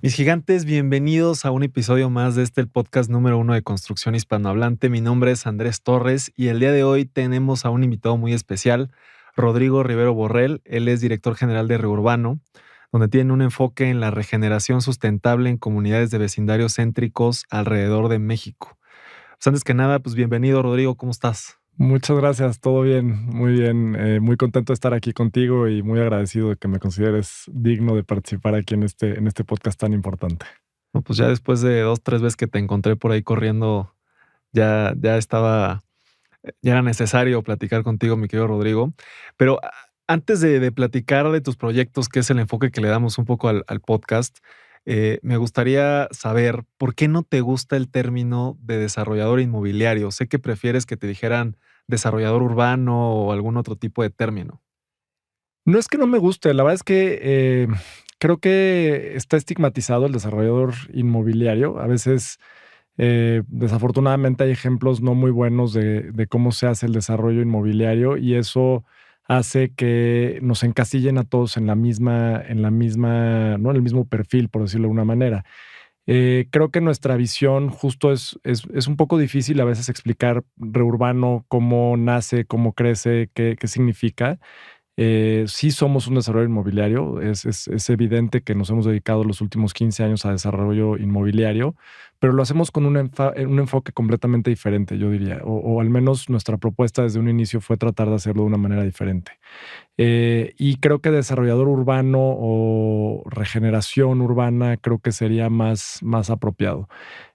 Mis gigantes, bienvenidos a un episodio más de el podcast número uno de construcción hispanohablante. Mi nombre es Andrés Torres y el día de hoy tenemos a un invitado muy especial, Rodrigo Rivero Borrell. Él es director general de Reurbano, donde tiene un enfoque en la regeneración sustentable en comunidades de vecindarios céntricos alrededor de México. Pues antes que nada, pues bienvenido, Rodrigo, ¿cómo estás? Muchas gracias, todo bien, muy bien. Muy contento de estar aquí contigo y muy agradecido de que me consideres digno de participar aquí en este podcast tan importante. No, pues ya después de 2, 3 veces que te encontré por ahí corriendo, ya estaba. Ya era necesario platicar contigo, mi querido Rodrigo. Pero antes de platicar de tus proyectos, que es el enfoque que le damos un poco al podcast, me gustaría saber por qué no te gusta el término de desarrollador inmobiliario. Sé que prefieres que te dijeran desarrollador urbano o algún otro tipo de término. No es que no me guste, la verdad es que creo que está estigmatizado el desarrollador inmobiliario. A veces, desafortunadamente, hay ejemplos no muy buenos de cómo se hace el desarrollo inmobiliario y eso hace que nos encasillen a todos ¿no? En el mismo perfil, por decirlo de alguna manera. Creo que nuestra visión justo es un poco difícil a veces explicar Reurbano, cómo nace, cómo crece, qué significa. Sí somos un desarrollo inmobiliario, es evidente que nos hemos dedicado los últimos 15 años a desarrollo inmobiliario, pero lo hacemos con un enfoque completamente diferente, yo diría, o al menos nuestra propuesta desde un inicio fue tratar de hacerlo de una manera diferente. Y creo que desarrollador urbano o regeneración urbana creo que sería más apropiado.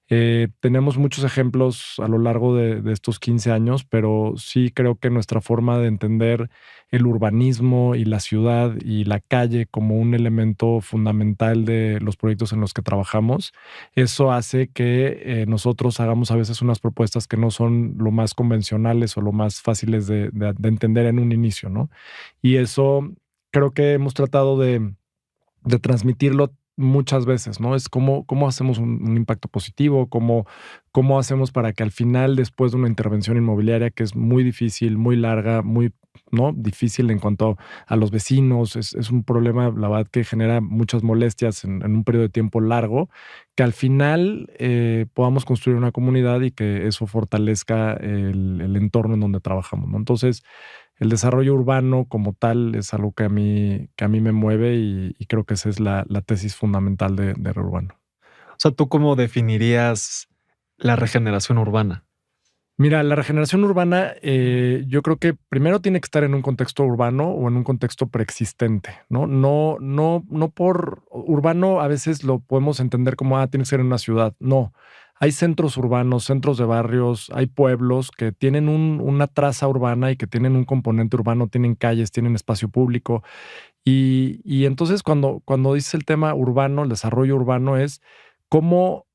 Tenemos muchos ejemplos a lo largo de estos 15 años, pero sí creo que nuestra forma de entender el urbanismo y la ciudad y la calle como un elemento fundamental de los proyectos en los que trabajamos, eso hace que nosotros hagamos a veces unas propuestas que no son lo más convencionales o lo más fáciles de entender en un inicio, ¿no? Y eso creo que hemos tratado de transmitirlo muchas veces, ¿no? Es cómo hacemos un impacto positivo, cómo hacemos para que al final, después de una intervención inmobiliaria que es muy difícil, muy larga, muy, ¿no? Difícil en cuanto a los vecinos, es un problema, la verdad, que genera muchas molestias en un periodo de tiempo largo, que al final podamos construir una comunidad y que eso fortalezca el entorno en donde trabajamos, ¿no? Entonces, el desarrollo urbano como tal es algo que a mí me mueve y creo que esa es la tesis fundamental de Reurbano. O sea, ¿tú cómo definirías la regeneración urbana? Mira, la regeneración urbana, yo creo que primero tiene que estar en un contexto urbano o en un contexto preexistente, ¿no? No por urbano a veces lo podemos entender como, tiene que ser en una ciudad. No, hay centros urbanos, centros de barrios, hay pueblos que tienen una traza urbana y que tienen un componente urbano, tienen calles, tienen espacio público. Y entonces cuando dices el tema urbano, el desarrollo urbano es cómo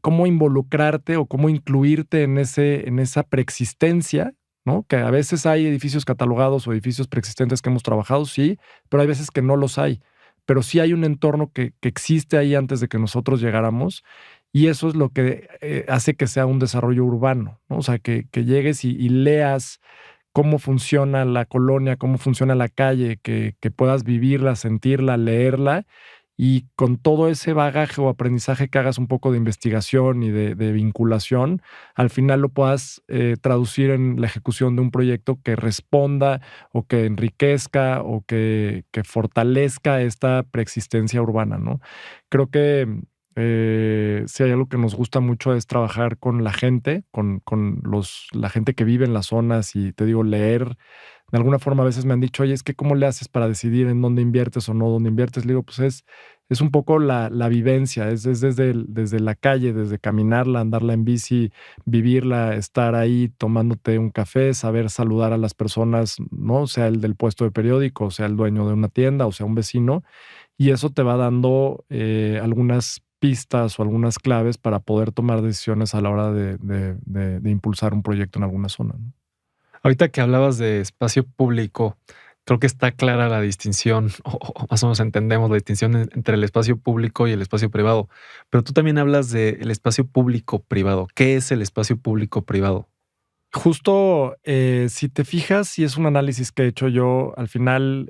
cómo involucrarte o cómo incluirte en esa preexistencia, ¿no? Que a veces hay edificios catalogados o edificios preexistentes que hemos trabajado, sí, pero hay veces que no los hay. Pero sí hay un entorno que existe ahí antes de que nosotros llegáramos y eso es lo que hace que sea un desarrollo urbano, ¿no? O sea, que llegues y leas cómo funciona la colonia, cómo funciona la calle, que puedas vivirla, sentirla, leerla y con todo ese bagaje o aprendizaje que hagas un poco de investigación y de vinculación, al final lo puedas traducir en la ejecución de un proyecto que responda o que enriquezca o que fortalezca esta preexistencia urbana, ¿no? Creo que si hay algo que nos gusta mucho es trabajar con la gente, la gente que vive en las zonas y te digo, leer. De alguna forma a veces me han dicho, oye, es que ¿cómo le haces para decidir en dónde inviertes o no dónde inviertes? Le digo, pues es un poco la vivencia, es desde la calle, desde caminarla, andarla en bici, vivirla, estar ahí tomándote un café, saber saludar a las personas, ¿no? Sea el del puesto de periódico, sea el dueño de una tienda o sea un vecino, y eso te va dando algunas pistas o algunas claves para poder tomar decisiones a la hora de impulsar un proyecto en alguna zona, ¿no? Ahorita que hablabas de espacio público, creo que está clara la distinción, o más o menos entendemos la distinción entre el espacio público y el espacio privado. Pero tú también hablas del espacio público-privado. ¿Qué es el espacio público-privado? Justo, si te fijas, y es un análisis que he hecho yo, al final,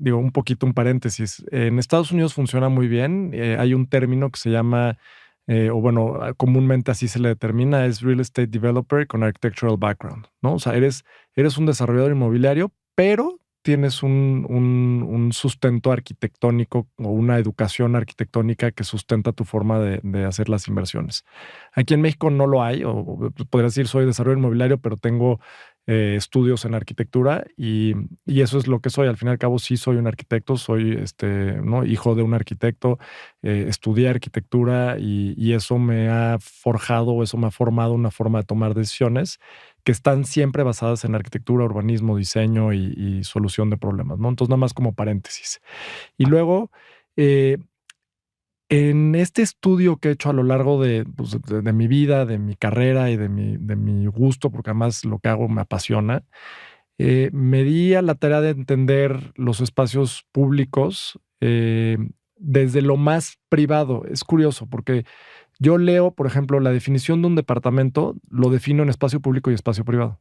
digo, un poquito un paréntesis. En Estados Unidos funciona muy bien. Hay un término que se llama, o bueno, comúnmente así se le determina, es Real Estate Developer con Architectural Background, ¿no? O sea, eres un desarrollador inmobiliario, pero tienes un sustento arquitectónico o una educación arquitectónica que sustenta tu forma de hacer las inversiones. Aquí en México no lo hay, o podrías decir soy desarrollo inmobiliario, pero tengo estudios en arquitectura y eso es lo que soy. Al fin y al cabo, sí soy un arquitecto, soy ¿no? hijo de un arquitecto, estudié arquitectura y eso me ha forjado, eso me ha formado una forma de tomar decisiones que están siempre basadas en arquitectura, urbanismo, diseño y solución de problemas, ¿no? Entonces, nada más como paréntesis. Y luego, eh, en este estudio que he hecho a lo largo pues, de mi vida, de mi carrera y de mi gusto, porque además lo que hago me apasiona, me di a la tarea de entender los espacios públicos desde lo más privado. Es curioso porque yo leo, por ejemplo, la definición de un departamento, lo defino en espacio público y espacio privado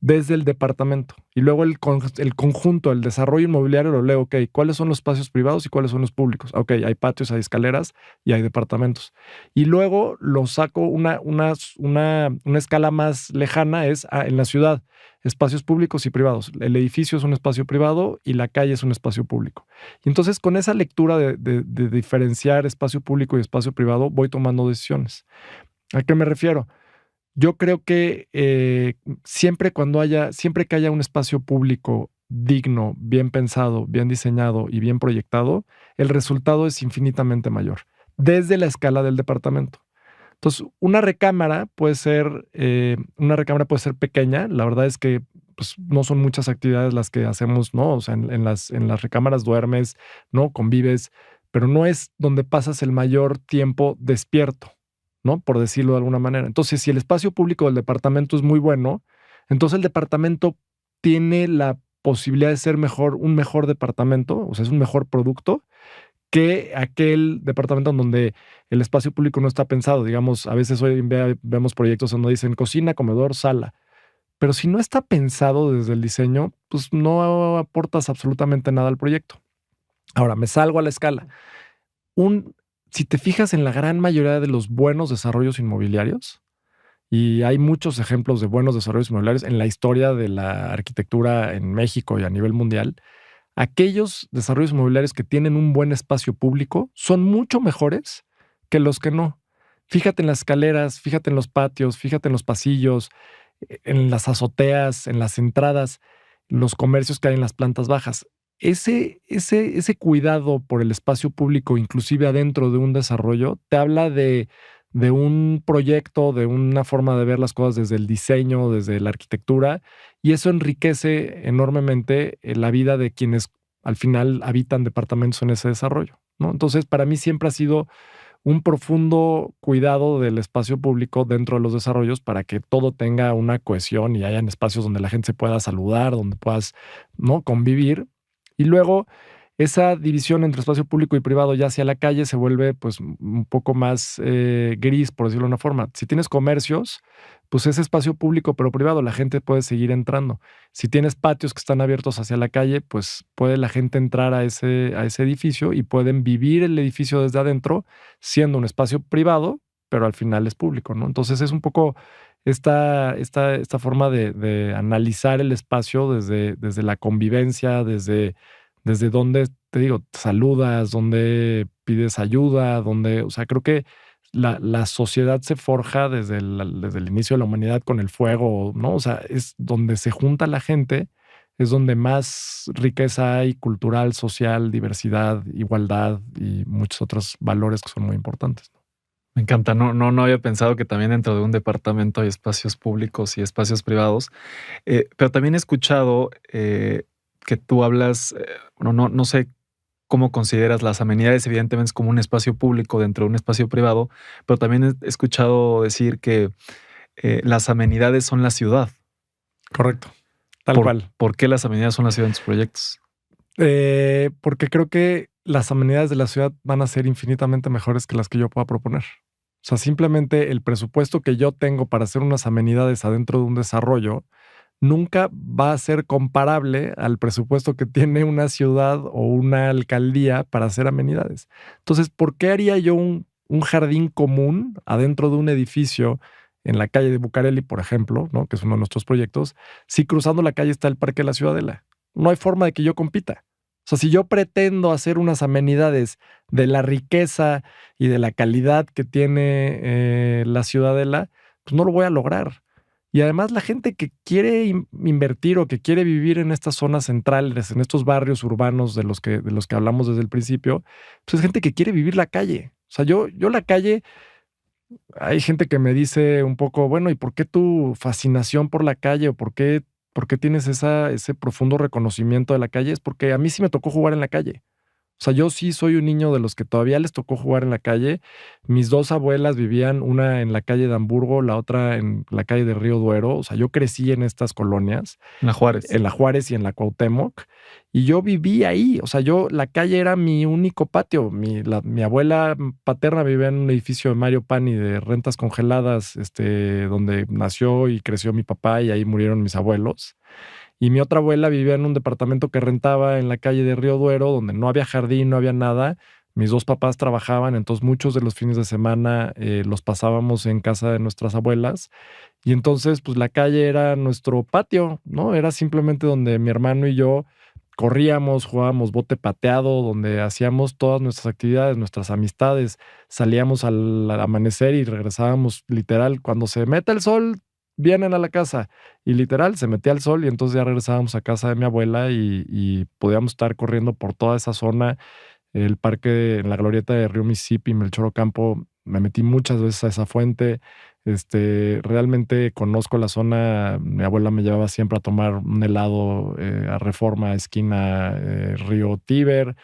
desde el departamento. Y luego el conjunto, el desarrollo inmobiliario lo leo, ok, ¿cuáles son los espacios privados y cuáles son los públicos? Ok, hay patios, hay escaleras y hay departamentos. Y luego lo saco una escala más lejana, es en la ciudad, espacios públicos y privados. El edificio es un espacio privado y la calle es un espacio público. Y entonces con esa lectura de diferenciar espacio público y espacio privado, voy tomando decisiones. ¿A qué me refiero? Yo creo que siempre que haya un espacio público digno, bien pensado, bien diseñado y bien proyectado, el resultado es infinitamente mayor, desde la escala del departamento. Entonces, una recámara puede ser pequeña. La verdad es que pues, no son muchas actividades las que hacemos, ¿no? O sea, en las recámaras duermes, ¿no? Convives, pero no es donde pasas el mayor tiempo despierto, ¿no? Por decirlo de alguna manera. Entonces, si el espacio público del departamento es muy bueno, entonces el departamento tiene la posibilidad de ser un mejor departamento, o sea, es un mejor producto que aquel departamento en donde el espacio público no está pensado. Digamos, a veces hoy en día vemos proyectos donde dicen cocina, comedor, sala. Pero si no está pensado desde el diseño, pues no aportas absolutamente nada al proyecto. Ahora, me salgo a la escala. Un, si te fijas en la gran mayoría de los buenos desarrollos inmobiliarios, y hay muchos ejemplos de buenos desarrollos inmobiliarios en la historia de la arquitectura en México y a nivel mundial, aquellos desarrollos inmobiliarios que tienen un buen espacio público son mucho mejores que los que no. Fíjate en las escaleras, fíjate en los patios, fíjate en los pasillos, en las azoteas, en las entradas, los comercios que hay en las plantas bajas. Ese cuidado por el espacio público, inclusive adentro de un desarrollo, te habla de un proyecto, de una forma de ver las cosas desde el diseño, desde la arquitectura, y eso enriquece enormemente la vida de quienes al final habitan departamentos en ese desarrollo, ¿no? Entonces, para mí siempre ha sido un profundo cuidado del espacio público dentro de los desarrollos para que todo tenga una cohesión y hayan espacios donde la gente se pueda saludar, donde puedas, ¿no? convivir. Y luego esa división entre espacio público y privado ya hacia la calle se vuelve pues un poco más gris, por decirlo de una forma. Si tienes comercios, pues es espacio público pero privado, la gente puede seguir entrando. Si tienes patios que están abiertos hacia la calle, pues puede la gente entrar a ese edificio y pueden vivir el edificio desde adentro, siendo un espacio privado, pero al final es público, ¿no? Entonces es un poco esta forma de analizar el espacio desde la convivencia, desde donde, te digo, saludas, donde pides ayuda, o sea, creo que la sociedad se forja desde el inicio de la humanidad con el fuego, ¿no? O sea, es donde se junta la gente, es donde más riqueza hay, cultural, social, diversidad, igualdad y muchos otros valores que son muy importantes. Me encanta. No había pensado que también dentro de un departamento hay espacios públicos y espacios privados. Pero también he escuchado que tú hablas, bueno, no sé cómo consideras las amenidades, evidentemente es como un espacio público dentro de un espacio privado, pero también he escuchado decir que las amenidades son la ciudad. Correcto, tal cual. ¿Por qué las amenidades son la ciudad en tus proyectos? Porque creo que las amenidades de la ciudad van a ser infinitamente mejores que las que yo pueda proponer. O sea, simplemente el presupuesto que yo tengo para hacer unas amenidades adentro de un desarrollo nunca va a ser comparable al presupuesto que tiene una ciudad o una alcaldía para hacer amenidades. Entonces, ¿por qué haría yo un jardín común adentro de un edificio en la calle de Bucareli, por ejemplo, ¿no? Que es uno de nuestros proyectos, si cruzando la calle está el Parque de la Ciudadela? No hay forma de que yo compita. O sea, si yo pretendo hacer unas amenidades de la riqueza y de la calidad que tiene la Ciudadela, pues no lo voy a lograr. Y además la gente que quiere invertir o que quiere vivir en estas zonas centrales, en estos barrios urbanos de los que hablamos desde el principio, pues es gente que quiere vivir la calle. O sea, yo la calle, hay gente que me dice un poco, bueno, ¿y por qué tu fascinación por la calle o por qué tienes ese profundo reconocimiento de la calle? Es porque a mí sí me tocó jugar en la calle. O sea, yo sí soy un niño de los que todavía les tocó jugar en la calle. Mis dos abuelas vivían, una en la calle de Hamburgo, la otra en la calle de Río Duero. O sea, yo crecí en estas colonias, En la Juárez. en la Juárez y en la Cuauhtémoc, y yo viví ahí. O sea, la calle era mi único patio. Mi abuela paterna vivía en un edificio de Mario Pani de rentas congeladas, donde nació y creció mi papá y ahí murieron mis abuelos. Y mi otra abuela vivía en un departamento que rentaba en la calle de Río Duero, donde no había jardín, no había nada. Mis dos papás trabajaban, entonces muchos de los fines de semana los pasábamos en casa de nuestras abuelas. Y entonces, pues la calle era nuestro patio, ¿no? Era simplemente donde mi hermano y yo corríamos, jugábamos bote pateado, donde hacíamos todas nuestras actividades, nuestras amistades. Salíamos al amanecer y regresábamos literal. Cuando se mete el sol, vienen a la casa. Y literal, se metía el sol y entonces ya regresábamos a casa de mi abuela y podíamos estar corriendo por toda esa zona, el parque en la glorieta de Río Mississippi, Melchor Ocampo. Me metí muchas veces a esa fuente. Realmente conozco la zona. Mi abuela me llevaba siempre a tomar un helado a Reforma, esquina Río Tíber.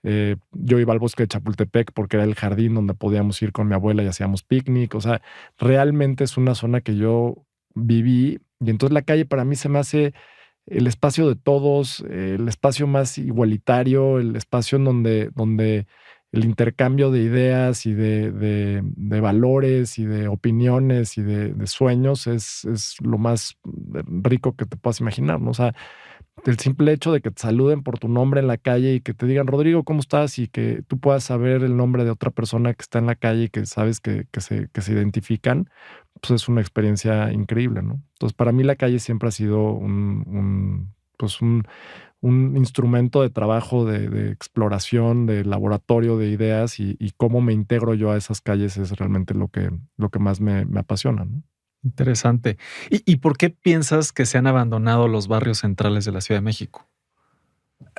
Yo iba al bosque de Chapultepec porque era el jardín donde podíamos ir con mi abuela y hacíamos picnic. O sea, realmente es una zona que yo viví y entonces la calle para mí se me hace el espacio de todos, el espacio más igualitario, el espacio en donde el intercambio de ideas y de valores y de opiniones y de sueños es lo más rico que te puedas imaginar, ¿no? O sea, el simple hecho de que te saluden por tu nombre en la calle y que te digan, Rodrigo, ¿cómo estás? Y que tú puedas saber el nombre de otra persona que está en la calle y que sabes que se identifican, pues es una experiencia increíble, ¿no? Entonces, para mí la calle siempre ha sido pues un instrumento de trabajo, de exploración, de laboratorio de ideas y cómo me integro yo a esas calles es realmente lo que más me apasiona, ¿no? Interesante. ¿Y por qué piensas que se han abandonado los barrios centrales de la Ciudad de México?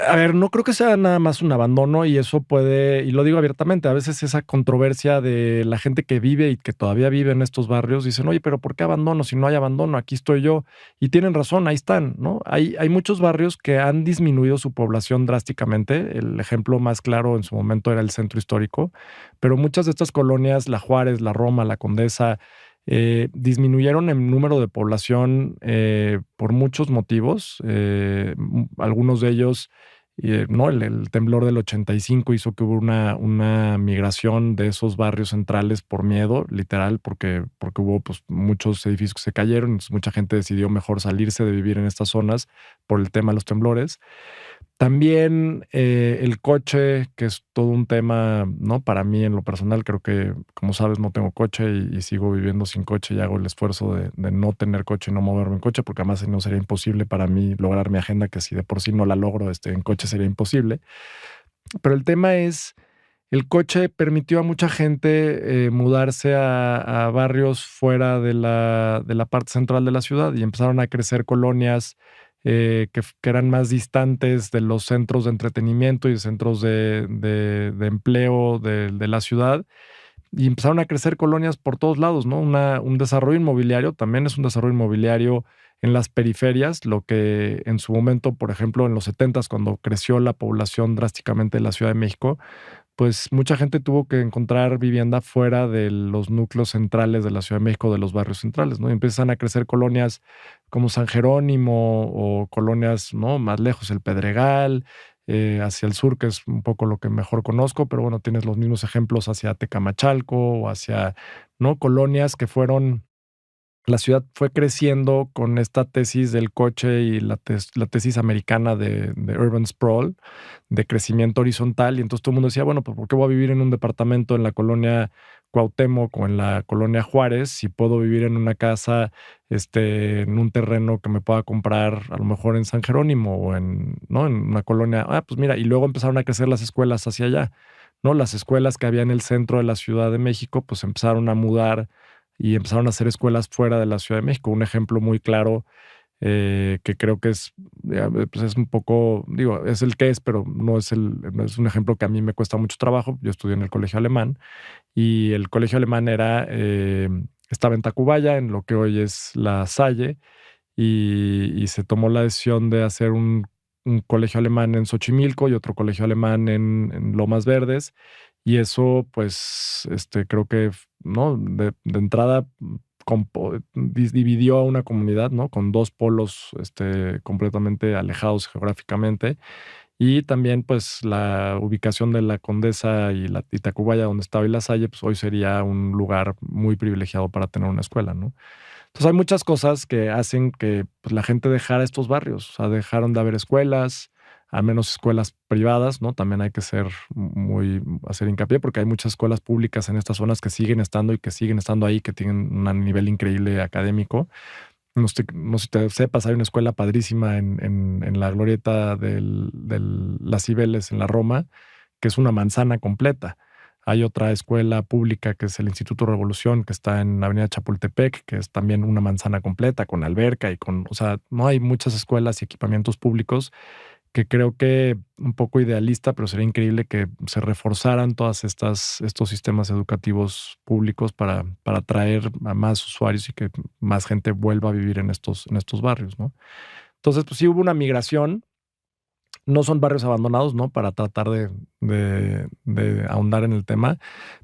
A ver, no creo que sea nada más un abandono y eso puede, y lo digo abiertamente, a veces esa controversia de la gente que vive y que todavía vive en estos barrios, dicen, oye, pero ¿por qué abandono? Si no hay abandono, aquí estoy yo. Y tienen razón, ahí están, ¿no? Hay muchos barrios que han disminuido su población drásticamente. El ejemplo más claro en su momento era el centro histórico, pero muchas de estas colonias, la Juárez, la Roma, la Condesa, disminuyeron en número de población por muchos motivos. Algunos de ellos, ¿no? El temblor del 85 hizo que hubo una migración de esos barrios centrales por miedo, literal, porque hubo pues, muchos edificios que se cayeron, entonces mucha gente decidió mejor salirse de vivir en estas zonas por el tema de los temblores. También el coche, que es todo un tema, ¿no? Para mí, en lo personal, creo que, como sabes, no tengo coche y sigo viviendo sin coche y hago el esfuerzo de no tener coche y no moverme en coche, porque además si no sería imposible para mí lograr mi agenda, que si de por sí no la logro, en coche sería imposible. Pero el tema es, el coche permitió a mucha gente mudarse a barrios fuera de la parte central de la ciudad y empezaron a crecer colonias que eran más distantes de los centros de entretenimiento y centros de empleo de la ciudad. Y empezaron a crecer colonias por todos lados, ¿no? Un desarrollo inmobiliario también es un desarrollo inmobiliario en las periferias, lo que en su momento, por ejemplo, en los 70s, cuando creció la población drásticamente de la Ciudad de México, pues mucha gente tuvo que encontrar vivienda fuera de los núcleos centrales de la Ciudad de México, de los barrios centrales, ¿no? Y empiezan a crecer colonias como San Jerónimo o colonias, ¿no? Más lejos, el Pedregal, hacia el sur, que es un poco lo que mejor conozco, pero bueno, tienes los mismos ejemplos hacia Tecamachalco o hacia, ¿no? Colonias que fueron la ciudad fue creciendo con esta tesis del coche y la tesis americana de urban sprawl, de crecimiento horizontal. Y entonces todo el mundo decía, bueno, pues ¿por qué voy a vivir en un departamento en la colonia Cuauhtémoc o en la colonia Juárez si puedo vivir en una casa, en un terreno que me pueda comprar a lo mejor en San Jerónimo o ¿no? En una colonia? Pues mira, y luego empezaron a crecer las escuelas hacia allá, ¿no? Las escuelas que había en el centro de la Ciudad de México, pues empezaron a mudar y empezaron a hacer escuelas fuera de la Ciudad de México. Un ejemplo muy claro, que creo que pues es un poco, digo, es el que es, pero no es un ejemplo que a mí me cuesta mucho trabajo. Yo estudié en el colegio alemán y el colegio alemán estaba en Tacubaya, en lo que hoy es La Salle, y se tomó la decisión de hacer un colegio alemán en Xochimilco y otro colegio alemán en Lomas Verdes. Y eso, pues, creo que, ¿no? De entrada, dividió a una comunidad, ¿no? Con dos polos, completamente alejados geográficamente. Y también, pues, la ubicación de la Condesa y Tacubaya, donde estaba y La Salle, pues hoy sería un lugar muy privilegiado para tener una escuela, ¿no? Entonces hay muchas cosas que hacen que, pues, la gente dejara estos barrios. O sea, dejaron de haber escuelas, al menos escuelas privadas, ¿no? También hay que hacer hincapié, porque hay muchas escuelas públicas en estas zonas que siguen estando y que siguen estando ahí, que tienen un nivel increíble académico. No sé si te sepas, hay una escuela padrísima en la glorieta Las Cibeles en la Roma, que es una manzana completa. Hay otra escuela pública que es el Instituto Revolución, que está en la Avenida Chapultepec, que es también una manzana completa, con alberca o sea, no hay muchas escuelas y equipamientos públicos que creo que un poco idealista, pero sería increíble que se reforzaran estos sistemas educativos públicos para atraer a más usuarios y que más gente vuelva a vivir en estos barrios, ¿no? Entonces, pues sí hubo una migración. No son barrios abandonados, ¿no? Para tratar de ahondar en el tema,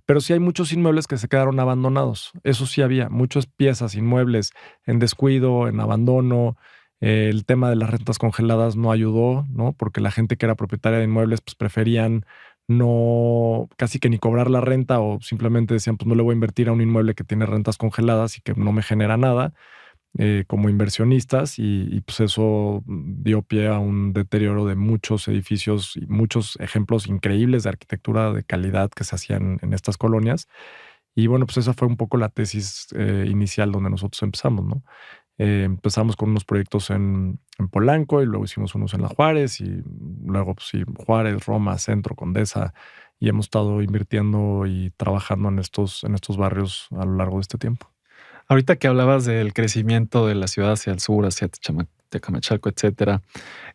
pero sí hay muchos inmuebles que se quedaron abandonados. Eso sí había, muchas piezas, inmuebles en descuido, en abandono. El tema de las rentas congeladas no ayudó, ¿no? Porque la gente que era propietaria de inmuebles, pues preferían no, casi que ni cobrar la renta o simplemente decían, pues no le voy a invertir a un inmueble que tiene rentas congeladas y que no me genera nada como inversionistas y pues eso dio pie a un deterioro de muchos edificios y muchos ejemplos increíbles de arquitectura de calidad que se hacían en estas colonias. Y bueno, pues esa fue un poco la tesis inicial donde nosotros empezamos, ¿no? Empezamos con unos proyectos en Polanco y luego hicimos unos en La Juárez y luego pues sí, Juárez, Roma, Centro, Condesa, y hemos estado invirtiendo y trabajando en estos barrios a lo largo de este tiempo. Ahorita que hablabas del crecimiento de la ciudad hacia el sur, hacia Tecamachalco, etcétera,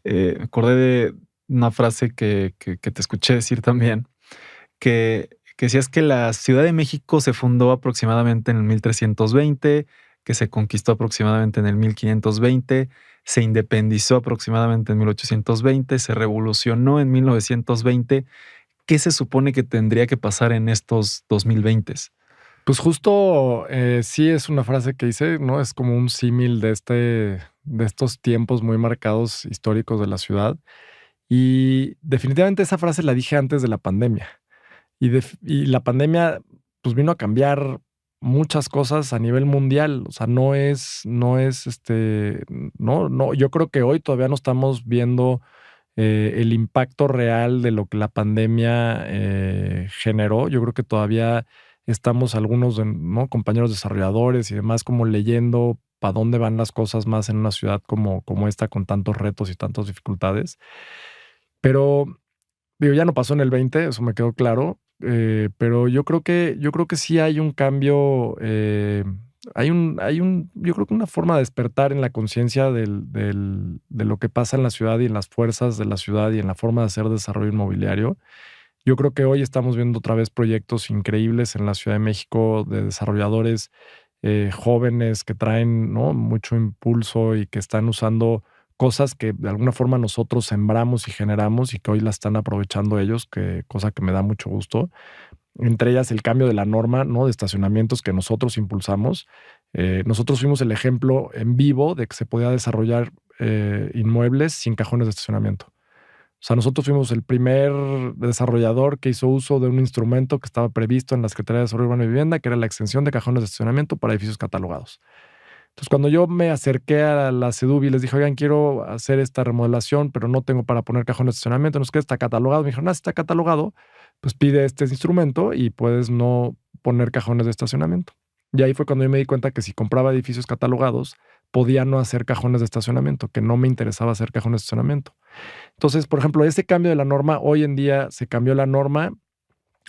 me acordé de una frase que te escuché decir también, que decías que la Ciudad de México se fundó aproximadamente en el 1320, que se conquistó aproximadamente en el 1520, se independizó aproximadamente en 1820, se revolucionó en 1920. ¿Qué se supone que tendría que pasar en estos 2020s? Pues justo sí es una frase que hice, ¿no? Es como un símil de estos tiempos muy marcados históricos de la ciudad. Y definitivamente esa frase la dije antes de la pandemia. Y la pandemia pues vino a cambiar muchas cosas a nivel mundial. O sea, no, yo creo que hoy todavía no estamos viendo el impacto real de lo que la pandemia generó. Yo creo que todavía estamos algunos, ¿no? Compañeros desarrolladores y demás como leyendo para dónde van las cosas más en una ciudad como esta con tantos retos y tantas dificultades. Pero digo, ya no pasó en el 20, eso me quedó claro, pero yo creo que sí hay un cambio, yo creo que una forma de despertar en la conciencia de lo que pasa en la ciudad y en las fuerzas de la ciudad y en la forma de hacer desarrollo inmobiliario. Yo creo que hoy estamos viendo otra vez proyectos increíbles en la Ciudad de México de desarrolladores jóvenes que traen, ¿no? Mucho impulso y que están usando cosas que de alguna forma nosotros sembramos y generamos y que hoy la están aprovechando ellos, cosa que me da mucho gusto. Entre ellas el cambio de la norma, ¿no? De estacionamientos que nosotros impulsamos. Nosotros fuimos el ejemplo en vivo de que se podía desarrollar inmuebles sin cajones de estacionamiento. O sea, nosotros fuimos el primer desarrollador que hizo uso de un instrumento que estaba previsto en la Secretaría de Desarrollo Urbano y Vivienda, que era la extensión de cajones de estacionamiento para edificios catalogados. Entonces, cuando yo me acerqué a la SEDUBI y les dije, oigan, quiero hacer esta remodelación, pero no tengo para poner cajones de estacionamiento, no sé qué, está catalogado. Me dijeron, si está catalogado, pues pide este instrumento y puedes no poner cajones de estacionamiento. Y ahí fue cuando yo me di cuenta que si compraba edificios catalogados, podía no hacer cajones de estacionamiento, que no me interesaba hacer cajones de estacionamiento. Entonces, por ejemplo, ese cambio de la norma, hoy en día se cambió la norma.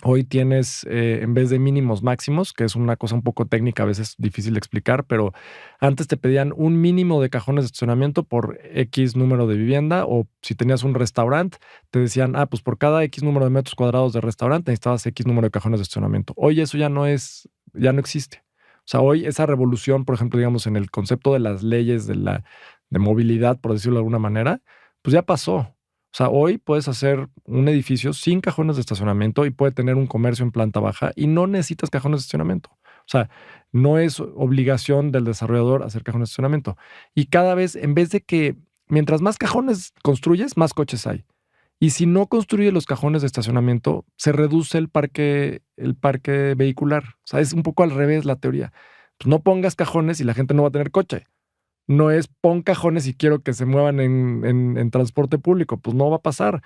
Hoy tienes, en vez de mínimos, máximos, que es una cosa un poco técnica, a veces difícil de explicar, pero antes te pedían un mínimo de cajones de estacionamiento por X número de vivienda, o si tenías un restaurante, te decían, pues por cada X número de metros cuadrados de restaurante necesitabas X número de cajones de estacionamiento. Hoy eso ya no existe. O sea, hoy esa revolución, por ejemplo, digamos, en el concepto de las leyes de movilidad, por decirlo de alguna manera, pues ya pasó. O sea, hoy puedes hacer un edificio sin cajones de estacionamiento y puede tener un comercio en planta baja y no necesitas cajones de estacionamiento. O sea, no es obligación del desarrollador hacer cajones de estacionamiento. Y cada vez, en vez de que, mientras más cajones construyes, más coches hay. Y si no construyes los cajones de estacionamiento, se reduce el parque vehicular. O sea, es un poco al revés la teoría. Pues no pongas cajones y la gente no va a tener coche. No es pon cajones y quiero que se muevan en transporte público. Pues no va a pasar.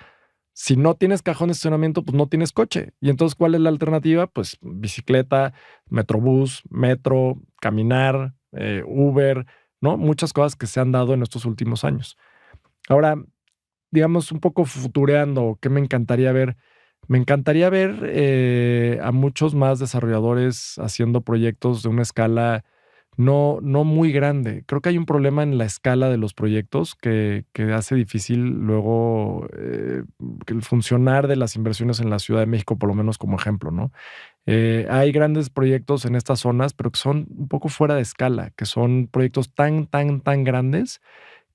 Si no tienes cajones de estacionamiento, pues no tienes coche. Y entonces, ¿cuál es la alternativa? Pues bicicleta, metrobús, metro, caminar, Uber, ¿no? Muchas cosas que se han dado en estos últimos años. Ahora, digamos, un poco futureando, ¿qué me encantaría ver? Me encantaría ver a muchos más desarrolladores haciendo proyectos de una escala no muy grande. Creo que hay un problema en la escala de los proyectos que hace difícil luego que el funcionar de las inversiones en la Ciudad de México, por lo menos como ejemplo, ¿no? Hay grandes proyectos en estas zonas, pero que son un poco fuera de escala, que son proyectos tan grandes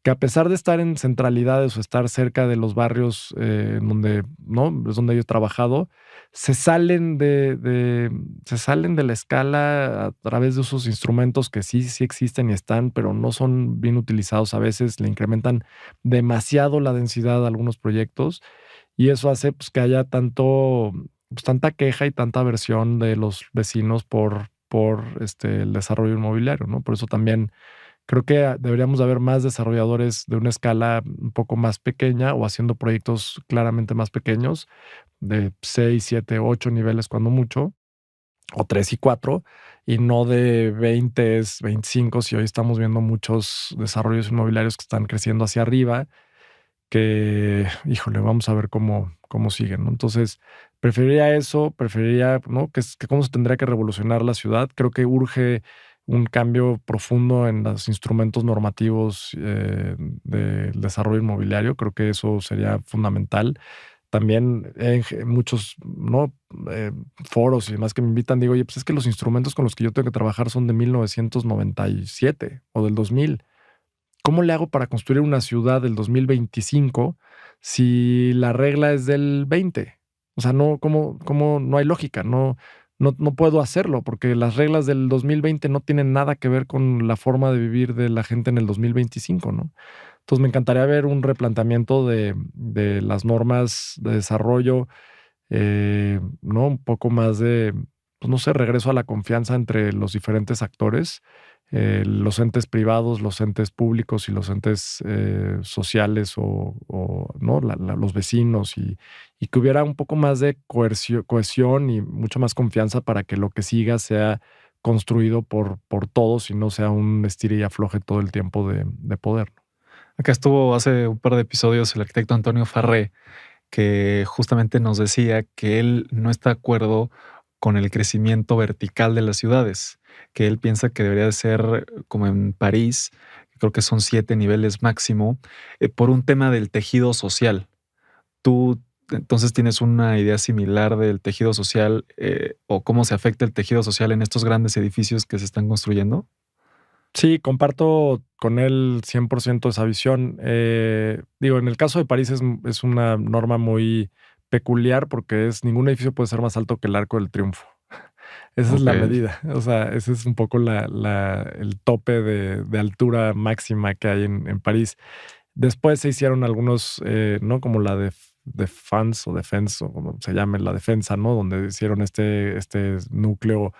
que a pesar de estar en centralidades o estar cerca de los barrios en donde, ¿no? Es donde yo he trabajado, se salen de la escala a través de esos instrumentos que sí existen y están, pero no son bien utilizados. A veces le incrementan demasiado la densidad a algunos proyectos y eso hace pues, que haya tanta queja y tanta aversión de los vecinos por el desarrollo inmobiliario, ¿no? Por eso también creo que deberíamos de haber más desarrolladores de una escala un poco más pequeña o haciendo proyectos claramente más pequeños, de 6, 7, 8 niveles cuando mucho, o 3 y 4, y no de 20, 25, si hoy estamos viendo muchos desarrollos inmobiliarios que están creciendo hacia arriba, que, híjole, vamos a ver cómo siguen, ¿no? Entonces, preferiría eso, ¿no? Que cómo se tendría que revolucionar la ciudad. Creo que urge un cambio profundo en los instrumentos normativos del desarrollo inmobiliario. Creo que eso sería fundamental. También en muchos, ¿no? Foros y demás que me invitan, digo, oye, pues es que los instrumentos con los que yo tengo que trabajar son de 1997 o del 2000. ¿Cómo le hago para construir una ciudad del 2025 si la regla es del 20? O sea, no, ¿cómo no hay lógica? No puedo hacerlo porque las reglas del 2020 no tienen nada que ver con la forma de vivir de la gente en el 2025, ¿no? Entonces me encantaría ver un replanteamiento de las normas de desarrollo, ¿no? Un poco más pues no sé, regreso a la confianza entre los diferentes actores, los entes privados, los entes públicos y los entes sociales o ¿no? Los vecinos y que hubiera un poco más de cohesión y mucho más confianza para que lo que siga sea construido por todos y no sea un estire y afloje todo el tiempo de poder, ¿no? Acá estuvo hace un par de episodios el arquitecto Antonio Farré, que justamente nos decía que él no está de acuerdo con el crecimiento vertical de las ciudades, que él piensa que debería de ser como en París, creo que son 7 niveles máximo, por un tema del tejido social. ¿Tú entonces tienes una idea similar del tejido social o cómo se afecta el tejido social en estos grandes edificios que se están construyendo? Sí, comparto con él 100% esa visión. Digo, en el caso de París es una norma muy peculiar porque ningún edificio puede ser más alto que el Arco del Triunfo. Esa es la Ok. medida. O sea, ese es un poco el tope de altura máxima que hay en París. Después se hicieron algunos, ¿no? Como la de Fans o Defense, o como se llame, la defensa, ¿no? Donde hicieron este núcleo,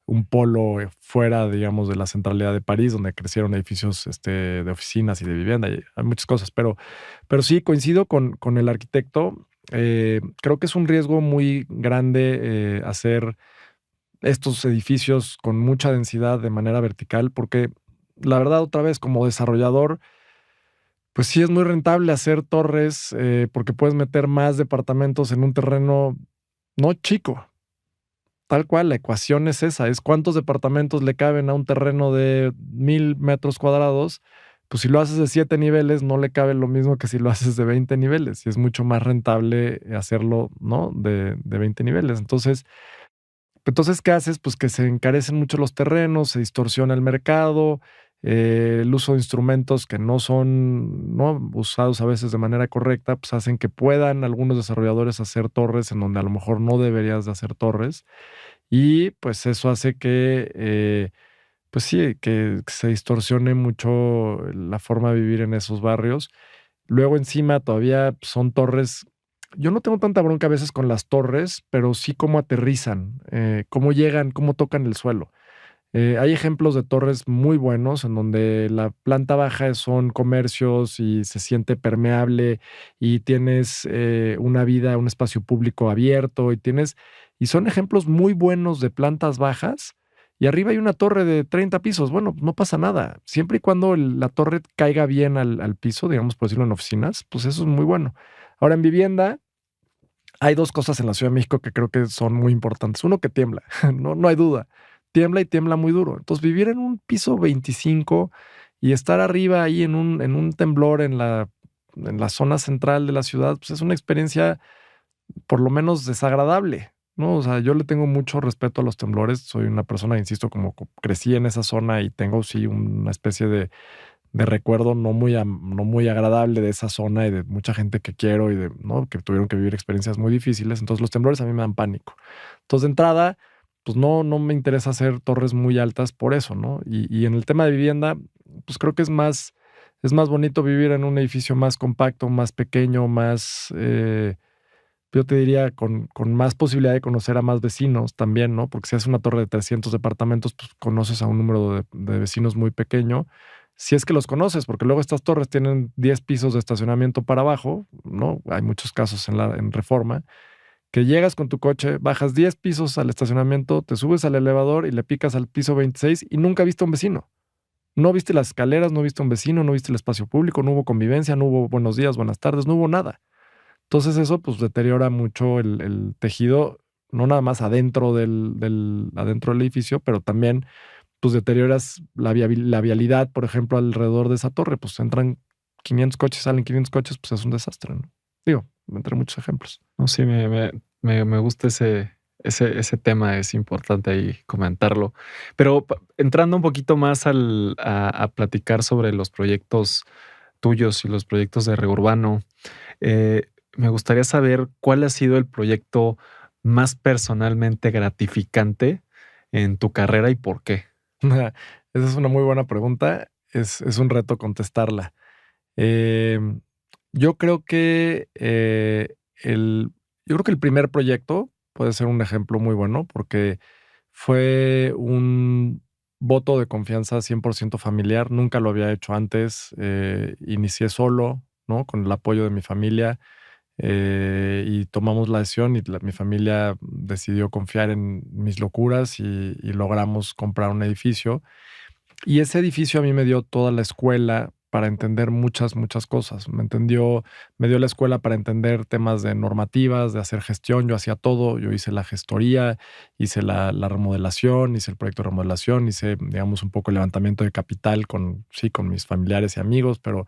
un polo fuera, digamos, de la centralidad de París, donde crecieron edificios de oficinas y de vivienda, y hay muchas cosas. Pero sí, coincido con el arquitecto. Creo que es un riesgo muy grande hacer estos edificios con mucha densidad de manera vertical, porque la verdad, otra vez, como desarrollador, pues sí es muy rentable hacer torres, porque puedes meter más departamentos en un terreno no chico. Tal cual, la ecuación es esa, es cuántos departamentos le caben a un terreno de 1000 metros cuadrados. Pues si lo haces de 7 niveles, no le cabe lo mismo que si lo haces de 20 niveles. Y es mucho más rentable hacerlo, ¿no? De 20 niveles. Entonces, ¿qué haces? Pues que se encarecen mucho los terrenos, se distorsiona el mercado, el uso de instrumentos que no son, ¿no?, usados a veces de manera correcta, pues hacen que puedan algunos desarrolladores hacer torres en donde a lo mejor no deberías de hacer torres. Y pues eso hace que, pues sí, que se distorsione mucho la forma de vivir en esos barrios. Luego encima todavía son torres. Yo no tengo tanta bronca a veces con las torres, pero sí cómo aterrizan, cómo llegan, cómo tocan el suelo. Hay ejemplos de torres muy buenos en donde la planta baja son comercios y se siente permeable y tienes una vida, un espacio público abierto y son ejemplos muy buenos de plantas bajas y arriba hay una torre de 30 pisos. Bueno, no pasa nada. Siempre y cuando la torre caiga bien al piso, digamos por decirlo en oficinas, pues eso es muy bueno. Ahora en vivienda hay dos cosas en la Ciudad de México que creo que son muy importantes. Uno, que tiembla, no hay duda. Tiembla y tiembla muy duro. Entonces, vivir en un piso 25 y estar arriba ahí en un temblor en la zona central de la ciudad, pues es una experiencia por lo menos desagradable, ¿no? O sea, yo le tengo mucho respeto a los temblores. Soy una persona, insisto, como crecí en esa zona y tengo sí una especie de recuerdo no muy agradable de esa zona y de mucha gente que quiero y de, ¿no?, que tuvieron que vivir experiencias muy difíciles. Entonces, los temblores a mí me dan pánico. Entonces, de entrada, pues no me interesa hacer torres muy altas por eso, ¿no? Y en el tema de vivienda, pues creo que es más bonito vivir en un edificio más compacto, más pequeño, más, yo te diría, con más posibilidad de conocer a más vecinos también, ¿no? Porque si haces una torre de 300 departamentos, pues conoces a un número de vecinos muy pequeño. Si es que los conoces, porque luego estas torres tienen 10 pisos de estacionamiento para abajo, ¿no? Hay muchos casos en Reforma, que llegas con tu coche, bajas 10 pisos al estacionamiento, te subes al elevador y le picas al piso 26 y nunca viste a un vecino. No viste las escaleras, no viste a un vecino, no viste el espacio público, no hubo convivencia, no hubo buenos días, buenas tardes, no hubo nada. Entonces eso pues deteriora mucho el tejido, no nada más adentro del edificio, pero también pues deterioras la vialidad, por ejemplo, alrededor de esa torre. Pues entran 500 coches, salen 500 coches, pues es un desastre, ¿no? Digo, entre muchos ejemplos. No, sí, me gusta ese tema, es importante ahí comentarlo. Pero entrando un poquito más a platicar sobre los proyectos tuyos y los proyectos de Reurbano, eh, me gustaría saber cuál ha sido el proyecto más personalmente gratificante en tu carrera y por qué. Esa es una muy buena pregunta. Es un reto contestarla. Em, yo creo que yo creo que el primer proyecto puede ser un ejemplo muy bueno porque fue un voto de confianza 100% familiar. Nunca lo había hecho antes. Inicié solo, ¿no? Con el apoyo de mi familia, y tomamos la decisión y mi familia decidió confiar en mis locuras y logramos comprar un edificio. Y ese edificio a mí me dio toda la escuela para entender muchas, muchas cosas. Me dio la escuela para entender temas de normativas, de hacer gestión. Yo hacía todo. Yo hice la gestoría, hice la remodelación, hice el proyecto de remodelación, hice, digamos, un poco el levantamiento de capital con mis familiares y amigos, pero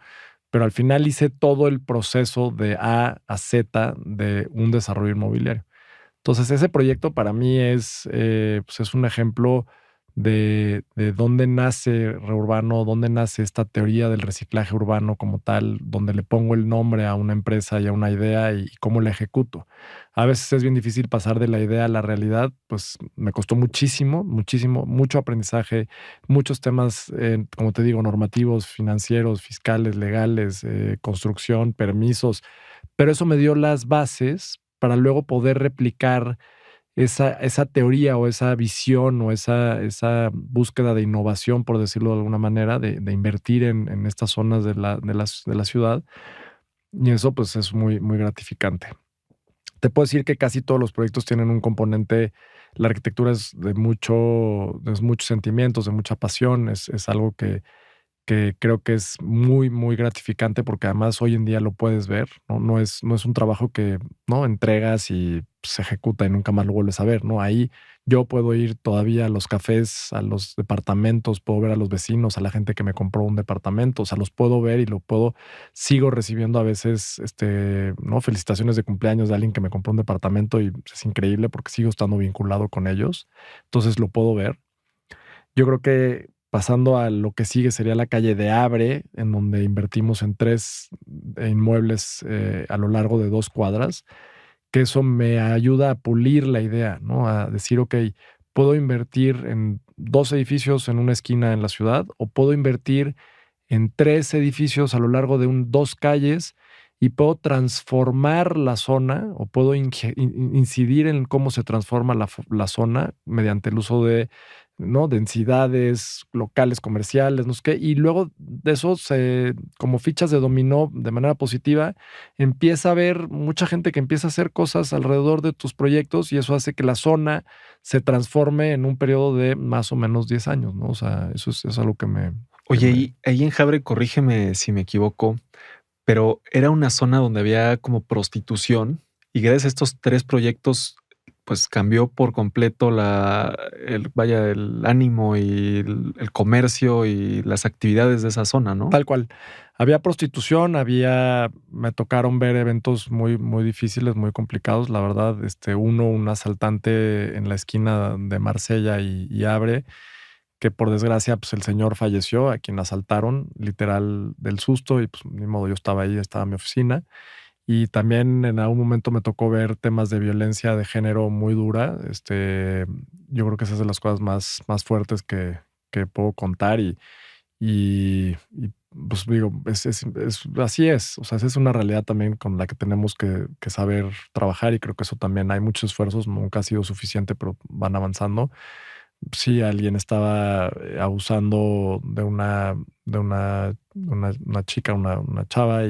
al final hice todo el proceso de A a Z de un desarrollo inmobiliario. Entonces, ese proyecto para mí pues es un ejemplo de dónde nace Reurbano, dónde nace esta teoría del reciclaje urbano como tal, donde le pongo el nombre a una empresa y a una idea y cómo la ejecuto. A veces es bien difícil pasar de la idea a la realidad, pues me costó muchísimo, muchísimo, mucho aprendizaje, muchos temas, como te digo, normativos, financieros, fiscales, legales, construcción, permisos, pero eso me dio las bases para luego poder replicar esa teoría o esa visión o esa búsqueda de innovación, por decirlo de alguna manera, de invertir en estas zonas de la ciudad. Y eso, pues, es muy, muy gratificante. Te puedo decir que casi todos los proyectos tienen un componente. La arquitectura es de muchos sentimientos, de mucha pasión. Es algo que creo que es muy, muy gratificante porque además hoy en día lo puedes ver, ¿no? No es un trabajo que, ¿no?, entregas y se ejecuta y nunca más lo vuelves a ver, ¿no? Ahí yo puedo ir todavía a los cafés, a los departamentos, puedo ver a los vecinos, a la gente que me compró un departamento, o sea, los puedo ver y sigo recibiendo a veces, ¿no?, felicitaciones de cumpleaños de alguien que me compró un departamento y es increíble porque sigo estando vinculado con ellos. Entonces lo puedo ver. Yo creo que pasando a lo que sigue sería la calle de Abre, en donde invertimos en 3 inmuebles, a lo largo de 2 cuadras, que eso me ayuda a pulir la idea, ¿no? A decir: "Okey, puedo invertir en 2 edificios en una esquina en la ciudad, o puedo invertir en 3 edificios a lo largo de 2 calles, y puedo transformar la zona, o puedo incidir en cómo se transforma la zona mediante el uso de, ¿no?, densidades, locales comerciales, no sé qué. Y luego de eso como fichas de dominó de manera positiva, empieza a haber mucha gente que empieza a hacer cosas alrededor de tus proyectos y eso hace que la zona se transforme en un periodo de más o menos 10 años, ¿no? O sea, eso es algo que Oye, me y ahí en Jabre, corrígeme si me equivoco, pero era una zona donde había como prostitución y gracias a estos 3 proyectos, pues cambió por completo el ánimo y el comercio y las actividades de esa zona, ¿no? Tal cual. Había prostitución, me tocaron ver eventos muy, muy difíciles, muy complicados, la verdad. Un asaltante en la esquina de Marsella y Abre, que por desgracia, pues el señor falleció, a quien asaltaron, literal, del susto, y pues ni modo, yo estaba ahí, estaba en mi oficina. Y también en algún momento me tocó ver temas de violencia de género muy dura. Yo creo que esa es de las cosas más fuertes que puedo contar pues digo, así es. O sea, esa es una realidad también con la que tenemos que saber trabajar y creo que eso también hay muchos esfuerzos, nunca ha sido suficiente, pero van avanzando. Sí, alguien estaba abusando de una chica, una chava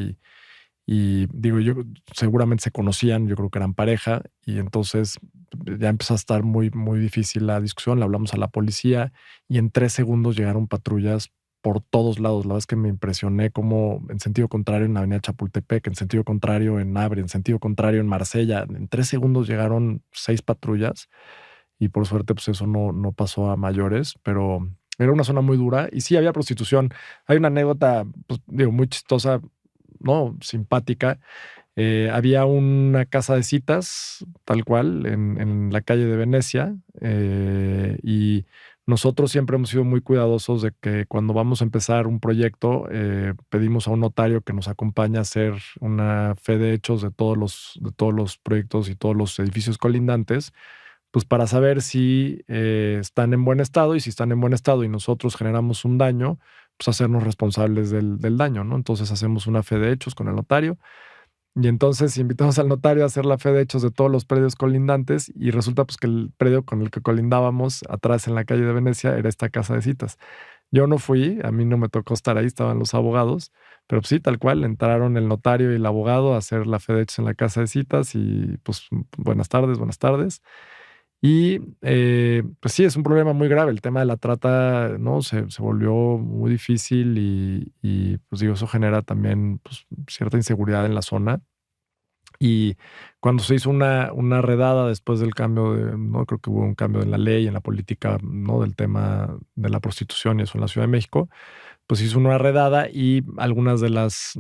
y digo, yo seguramente se conocían, yo creo que eran pareja y entonces ya empezó a estar muy, muy difícil la discusión, le hablamos a la policía y en 3 segundos llegaron patrullas por todos lados. La verdad es que me impresioné cómo en sentido contrario en Avenida Chapultepec, en sentido contrario en Abre, en sentido contrario en Marsella, en 3 segundos llegaron 6 patrullas y por suerte pues eso no pasó a mayores, pero era una zona muy dura y sí había prostitución. Hay una anécdota, pues digo, muy chistosa, ¿no? Simpática. Había una casa de citas, tal cual, en la calle de Venecia, y nosotros siempre hemos sido muy cuidadosos de que cuando vamos a empezar un proyecto, pedimos a un notario que nos acompañe a hacer una fe de hechos de todos los proyectos y todos los edificios colindantes, pues para saber si están en buen estado y si están en buen estado y nosotros generamos un daño, pues hacernos responsables del daño, ¿no? Entonces hacemos una fe de hechos con el notario y entonces invitamos al notario a hacer la fe de hechos de todos los predios colindantes y resulta pues que el predio con el que colindábamos atrás en la calle de Venecia era esta casa de citas. Yo no fui, a mí no me tocó estar ahí, estaban los abogados, pero pues sí, tal cual, entraron el notario y el abogado a hacer la fe de hechos en la casa de citas y pues buenas tardes, buenas tardes. Y, pues sí, es un problema muy grave. El tema de la trata, ¿no? Se volvió muy difícil pues digo, eso genera también, pues, cierta inseguridad en la zona. Y cuando se hizo una redada después del cambio ¿no? Creo que hubo un cambio en la ley, en la política, ¿no? Del tema de la prostitución y eso en la Ciudad de México, pues hizo una redada y algunas pues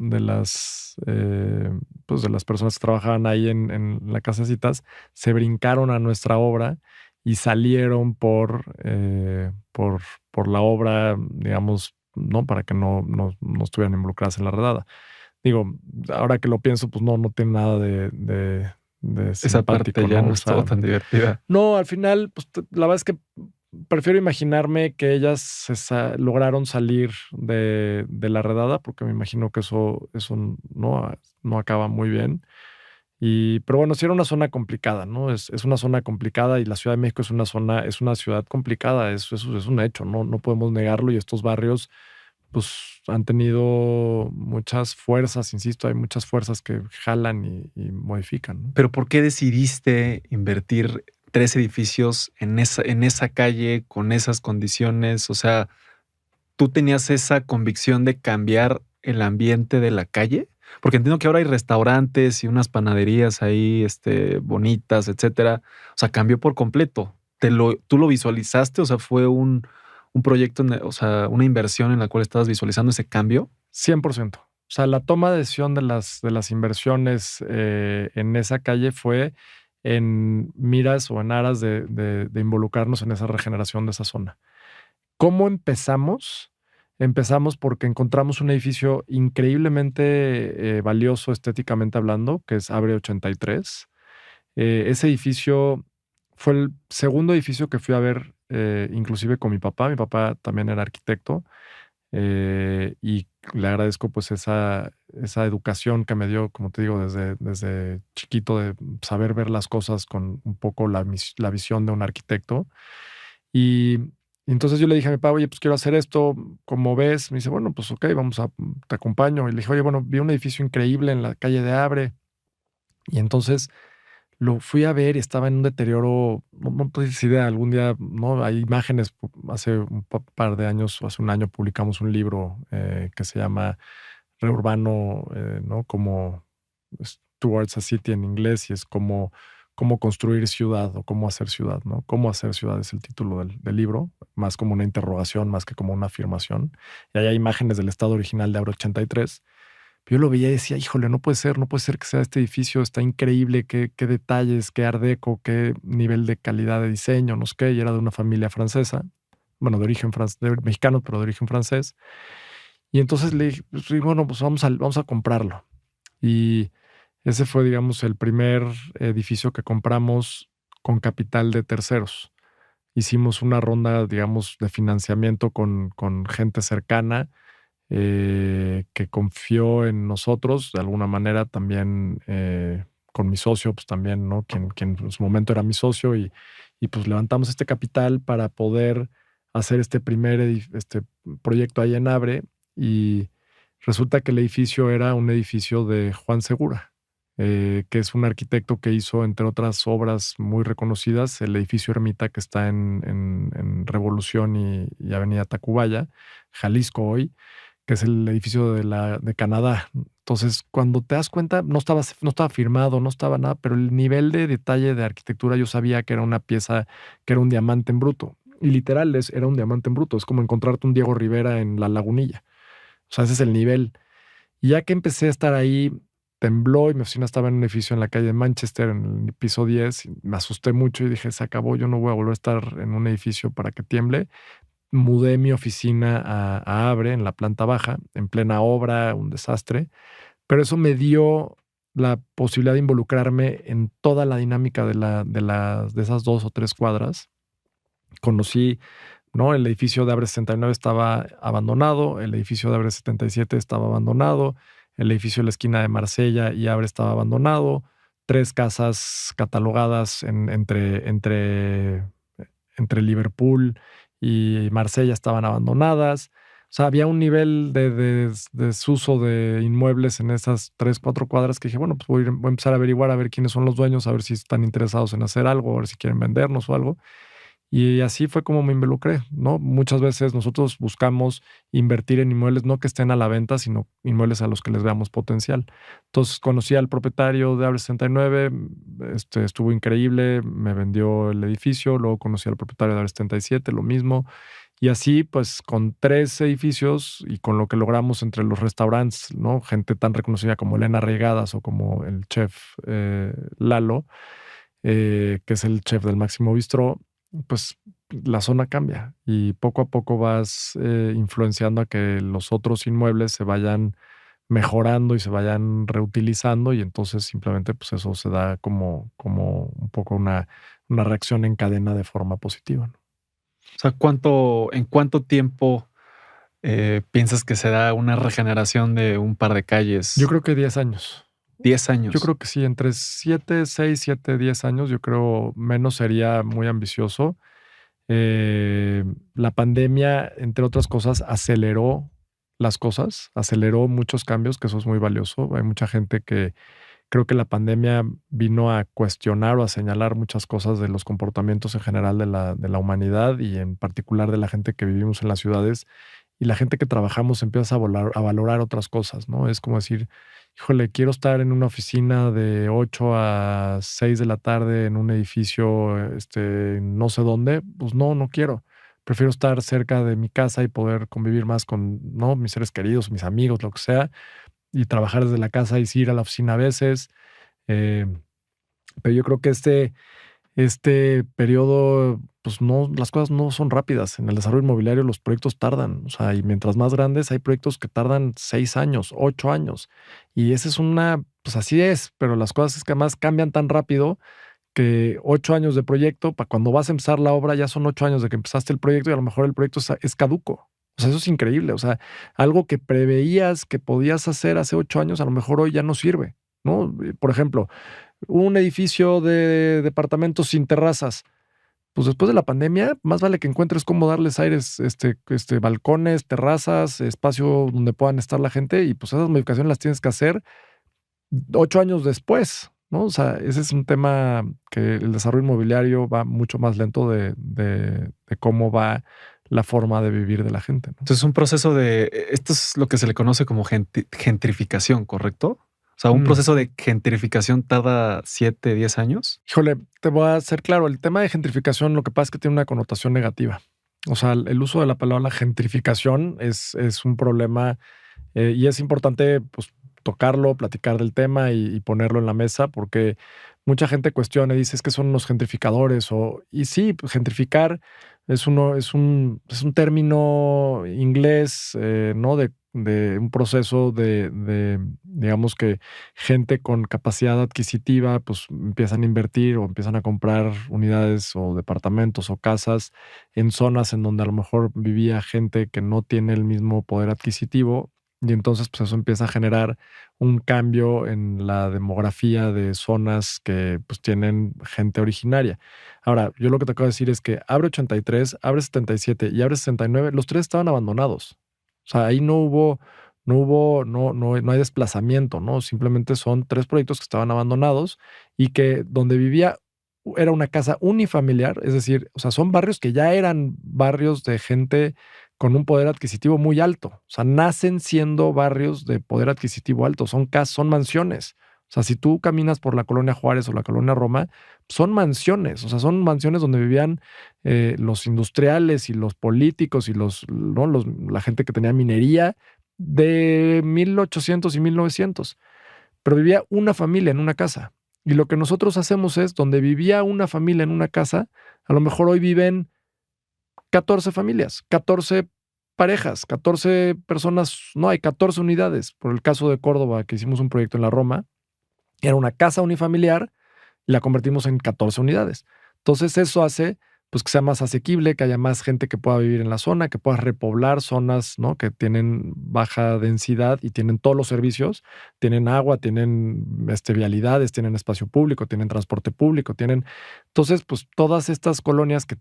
de las personas que trabajaban ahí en la casa de citas se brincaron a nuestra obra y salieron por la obra, digamos, ¿no? Para que no estuvieran involucradas en la redada. Digo, ahora que lo pienso, pues no tiene nada de Esa parte simpático, ya ¿no? no O estuvo sea, tan divertida. no, al final, pues la verdad es que prefiero imaginarme que ellas lograron salir de la redada, porque me imagino que eso no acaba muy bien. Pero bueno, sí era una zona complicada, ¿no? Es una zona complicada y la Ciudad de México es una ciudad complicada, eso es un hecho, no podemos negarlo. Y estos barrios, pues, han tenido muchas fuerzas, insisto, hay muchas fuerzas que jalan y modifican, ¿no? Pero ¿por qué decidiste invertir 3 edificios en esa calle, con esas condiciones? O sea, ¿tú tenías esa convicción de cambiar el ambiente de la calle? Porque entiendo que ahora hay restaurantes y unas panaderías ahí, bonitas, etcétera. O sea, cambió por completo. ¿Tú lo visualizaste? O sea, ¿fue un proyecto, o sea, una inversión en la cual estabas visualizando ese cambio? 100%. O sea, la toma de decisión de las inversiones en esa calle fue en miras o en aras de involucrarnos en esa regeneración de esa zona. ¿Cómo empezamos? Empezamos porque encontramos un edificio increíblemente valioso estéticamente hablando, que es Abre 83. Ese edificio fue el segundo edificio que fui a ver, inclusive con mi papá. Mi papá también era arquitecto, y le agradezco pues esa educación que me dio, como te digo, desde chiquito, de saber ver las cosas con un poco la visión de un arquitecto. Y entonces yo le dije a mi papá: oye, pues quiero hacer esto, ¿cómo ves? Me dice: bueno, pues ok, te acompaño. Y le dije: oye, bueno, vi un edificio increíble en la calle de Abre. Y entonces lo fui a ver y estaba en un deterioro, no tienes idea. Algún día, ¿no? Hay imágenes. Hace un par de años, o hace un año, publicamos un libro que se llama Reurbano, ¿no? Como Towards a City en inglés, y es como cómo construir ciudad o cómo hacer ciudad, ¿no? Cómo hacer ciudad es el título del libro, más como una interrogación, más que como una afirmación. Y ahí hay imágenes del estado original de Abre 83. Yo lo veía y decía: híjole, no puede ser que sea este edificio, está increíble, qué detalles, qué art deco, qué nivel de calidad de diseño, no sé qué. Y era de una familia francesa, bueno, de origen mexicano, pero de origen francés. Y entonces le dije: pues, sí, bueno, pues vamos a comprarlo. Y ese fue, digamos, el primer edificio que compramos con capital de terceros. Hicimos una ronda, digamos, de financiamiento con gente cercana, que confió en nosotros de alguna manera también, con mi socio, pues también, ¿no? Quien en su momento era mi socio, y pues levantamos este capital para poder hacer este primer proyecto ahí en Abre. Y resulta que el edificio era un edificio de Juan Segura, que es un arquitecto que hizo, entre otras obras muy reconocidas, el edificio Ermita, que está en Revolución y Avenida Tacubaya, Jalisco hoy, que es el edificio de Canadá. Entonces, cuando te das cuenta, no estaba firmado, no estaba nada, pero el nivel de detalle de arquitectura, yo sabía que era una pieza, que era un diamante en bruto. Y literal, era un diamante en bruto. Es como encontrarte un Diego Rivera en La Lagunilla. O sea, ese es el nivel. Y ya que empecé a estar ahí, tembló y mi oficina estaba en un edificio en la calle de Manchester, en el piso 10. Y me asusté mucho y dije: se acabó, yo no voy a volver a estar en un edificio para que tiemble. Mudé mi oficina a Abre, en la planta baja, en plena obra, un desastre, pero eso me dio la posibilidad de involucrarme en toda la dinámica de esas 2 o 3 cuadras. Conocí, ¿no? El edificio de Abre 69 estaba abandonado, el edificio de Abre 77 estaba abandonado, el edificio de la esquina de Marsella y Abre estaba abandonado, 3 casas catalogadas entre Liverpool y Marsella estaban abandonadas. O sea, había un nivel de desuso de inmuebles en esas 3, 4 cuadras, que dije: bueno, pues voy a empezar a averiguar, a ver quiénes son los dueños, a ver si están interesados en hacer algo, a ver si quieren vendernos o algo. Y así fue como me involucré, ¿no? Muchas veces nosotros buscamos invertir en inmuebles no que estén a la venta, sino inmuebles a los que les veamos potencial. Entonces conocí al propietario de Abre 69, estuvo increíble, me vendió el edificio. Luego conocí al propietario de Abre 77, lo mismo. Y así, pues, con 3 edificios y con lo que logramos entre los restaurantes, ¿no? Gente tan reconocida como Elena Regadas o como el chef Lalo, que es el chef del Máximo Bistró, pues la zona cambia y poco a poco vas influenciando a que los otros inmuebles se vayan mejorando y se vayan reutilizando y entonces simplemente pues eso se da como un poco una reacción en cadena de forma positiva, ¿no? O sea, ¿en cuánto tiempo piensas que se da una regeneración de un par de Yo calles? creo que 10 años. 10 Yo años. creo que sí, entre 7 6 7 10 años, yo creo menos sería muy ambicioso. Eh, la pandemia, entre otras cosas, aceleró las cosas, aceleró muchos cambios, que eso es muy valioso. Hay mucha gente que creo que la pandemia vino a cuestionar o a señalar muchas cosas de los comportamientos en general de la humanidad y en particular de la gente que vivimos en las ciudades y la gente que trabajamos empieza a valorar otras cosas, ¿no? Es como decir, híjole, quiero estar en una oficina de 8 a 6 de la tarde en un edificio, no sé dónde. Pues no, no quiero. Prefiero estar cerca de mi casa y poder convivir más con, ¿no?, mis seres queridos, mis amigos, lo que sea, y trabajar desde la casa y sí ir a la oficina a veces. Eh, pero yo creo que este periodo, pues no, las cosas no son rápidas. En el desarrollo inmobiliario los proyectos tardan, o sea, y mientras más grandes hay proyectos que tardan 6 años, 8 años. Y esa es pues así es, pero las cosas es que además cambian tan rápido que 8 años de proyecto, para cuando vas a empezar la obra ya son 8 años de que empezaste el proyecto y a lo mejor el proyecto es caduco. O sea, eso es increíble. O sea, algo que preveías que podías hacer hace 8 años, a lo mejor hoy ya no sirve, ¿no? Por ejemplo, un edificio de departamentos sin terrazas. Pues después de la pandemia, más vale que encuentres cómo darles aires, balcones, terrazas, espacio donde puedan estar la gente, y pues esas modificaciones las tienes que hacer 8 años después, ¿no? O sea, ese es un tema que el desarrollo inmobiliario va mucho más lento de cómo va la forma de vivir de la gente, ¿no? Entonces, un proceso esto es lo que se le conoce como gentrificación, ¿correcto? O sea, un Mm. proceso de gentrificación tarda 7, 10 años. Híjole, te voy a ser claro, el tema de gentrificación, lo que pasa es que tiene una connotación negativa. O sea, el uso de la palabra gentrificación es un problema, y es importante, pues, tocarlo, platicar del tema y ponerlo en la mesa, porque mucha gente cuestiona y dice: "Es que son unos gentrificadores", y sí, pues, gentrificar es un término inglés, ¿no? De un proceso digamos que gente con capacidad adquisitiva, pues, empiezan a invertir o empiezan a comprar unidades o departamentos o casas en zonas en donde a lo mejor vivía gente que no tiene el mismo poder adquisitivo, y entonces, pues, eso empieza a generar un cambio en la demografía de zonas que, pues, tienen gente originaria. Ahora, yo lo que te acabo de decir es que Abre 83, Abre 77 y Abre 69, los 3 estaban abandonados. O sea, ahí no hay desplazamiento, ¿no? Simplemente son 3 proyectos que estaban abandonados y que donde vivía era una casa unifamiliar, es decir, o sea, son barrios que ya eran barrios de gente con un poder adquisitivo muy alto. O sea, nacen siendo barrios de poder adquisitivo alto, son mansiones. O sea, si tú caminas por la colonia Juárez o la colonia Roma, son mansiones, o sea, son mansiones donde vivían los industriales y los políticos y ¿no?, la gente que tenía minería de 1800 y 1900, pero vivía una familia en una casa. Y lo que nosotros hacemos es, donde vivía una familia en una casa, a lo mejor hoy viven 14 familias, 14 parejas, 14 personas, no, hay 14 unidades. Por el caso de Córdoba, que hicimos un proyecto en la Roma, era una casa unifamiliar y la convertimos en 14 unidades. Entonces eso hace, pues, que sea más asequible, que haya más gente que pueda vivir en la zona, que pueda repoblar zonas, ¿no?, que tienen baja densidad y tienen todos los servicios, tienen agua, tienen, vialidades, tienen espacio público, tienen transporte público, tienen. Entonces, pues, todas estas colonias que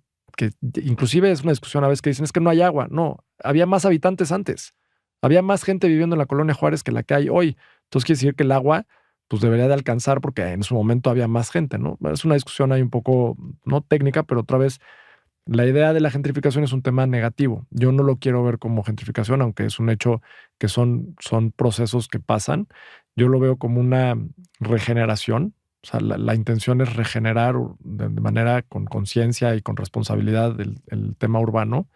inclusive es una discusión a veces que dicen: "Es que no hay agua". No, había más habitantes antes. Había más gente viviendo en la colonia Juárez que la que hay hoy. Entonces, quiere decir que el agua, pues, debería de alcanzar porque en su momento había más gente, ¿no? Es una discusión ahí un poco, no técnica, pero otra vez, la idea de la gentrificación es un tema negativo. Yo no lo quiero ver como gentrificación, aunque es un hecho que son procesos que pasan. Yo lo veo como una regeneración. O sea, la intención es regenerar de manera con conciencia y con responsabilidad el tema urbano.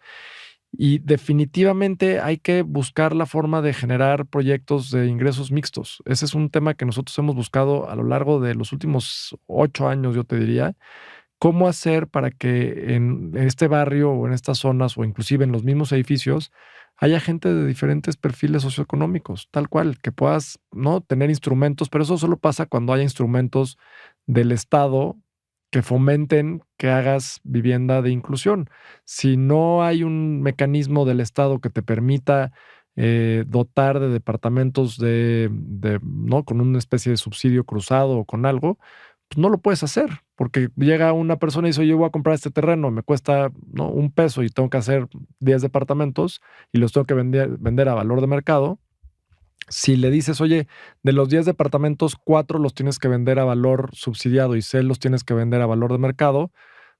Y definitivamente hay que buscar la forma de generar proyectos de ingresos mixtos. Ese es un tema que nosotros hemos buscado a lo largo de los últimos 8 años, yo te diría, cómo hacer para que en este barrio o en estas zonas o inclusive en los mismos edificios haya gente de diferentes perfiles socioeconómicos, tal cual, que puedas, ¿no?, tener instrumentos, pero eso solo pasa cuando haya instrumentos del Estado que fomenten que hagas vivienda de inclusión. Si no hay un mecanismo del Estado que te permita dotar de departamentos ¿no?, con una especie de subsidio cruzado o con algo, pues no lo puedes hacer, porque llega una persona y dice: "Yo voy a comprar este terreno, me cuesta, ¿no?, $1 y tengo que hacer 10 departamentos y los tengo que vender a valor de mercado". Si le dices: "Oye, de los 10 departamentos, 4 los tienes que vender a valor subsidiado y 6 los tienes que vender a valor de mercado",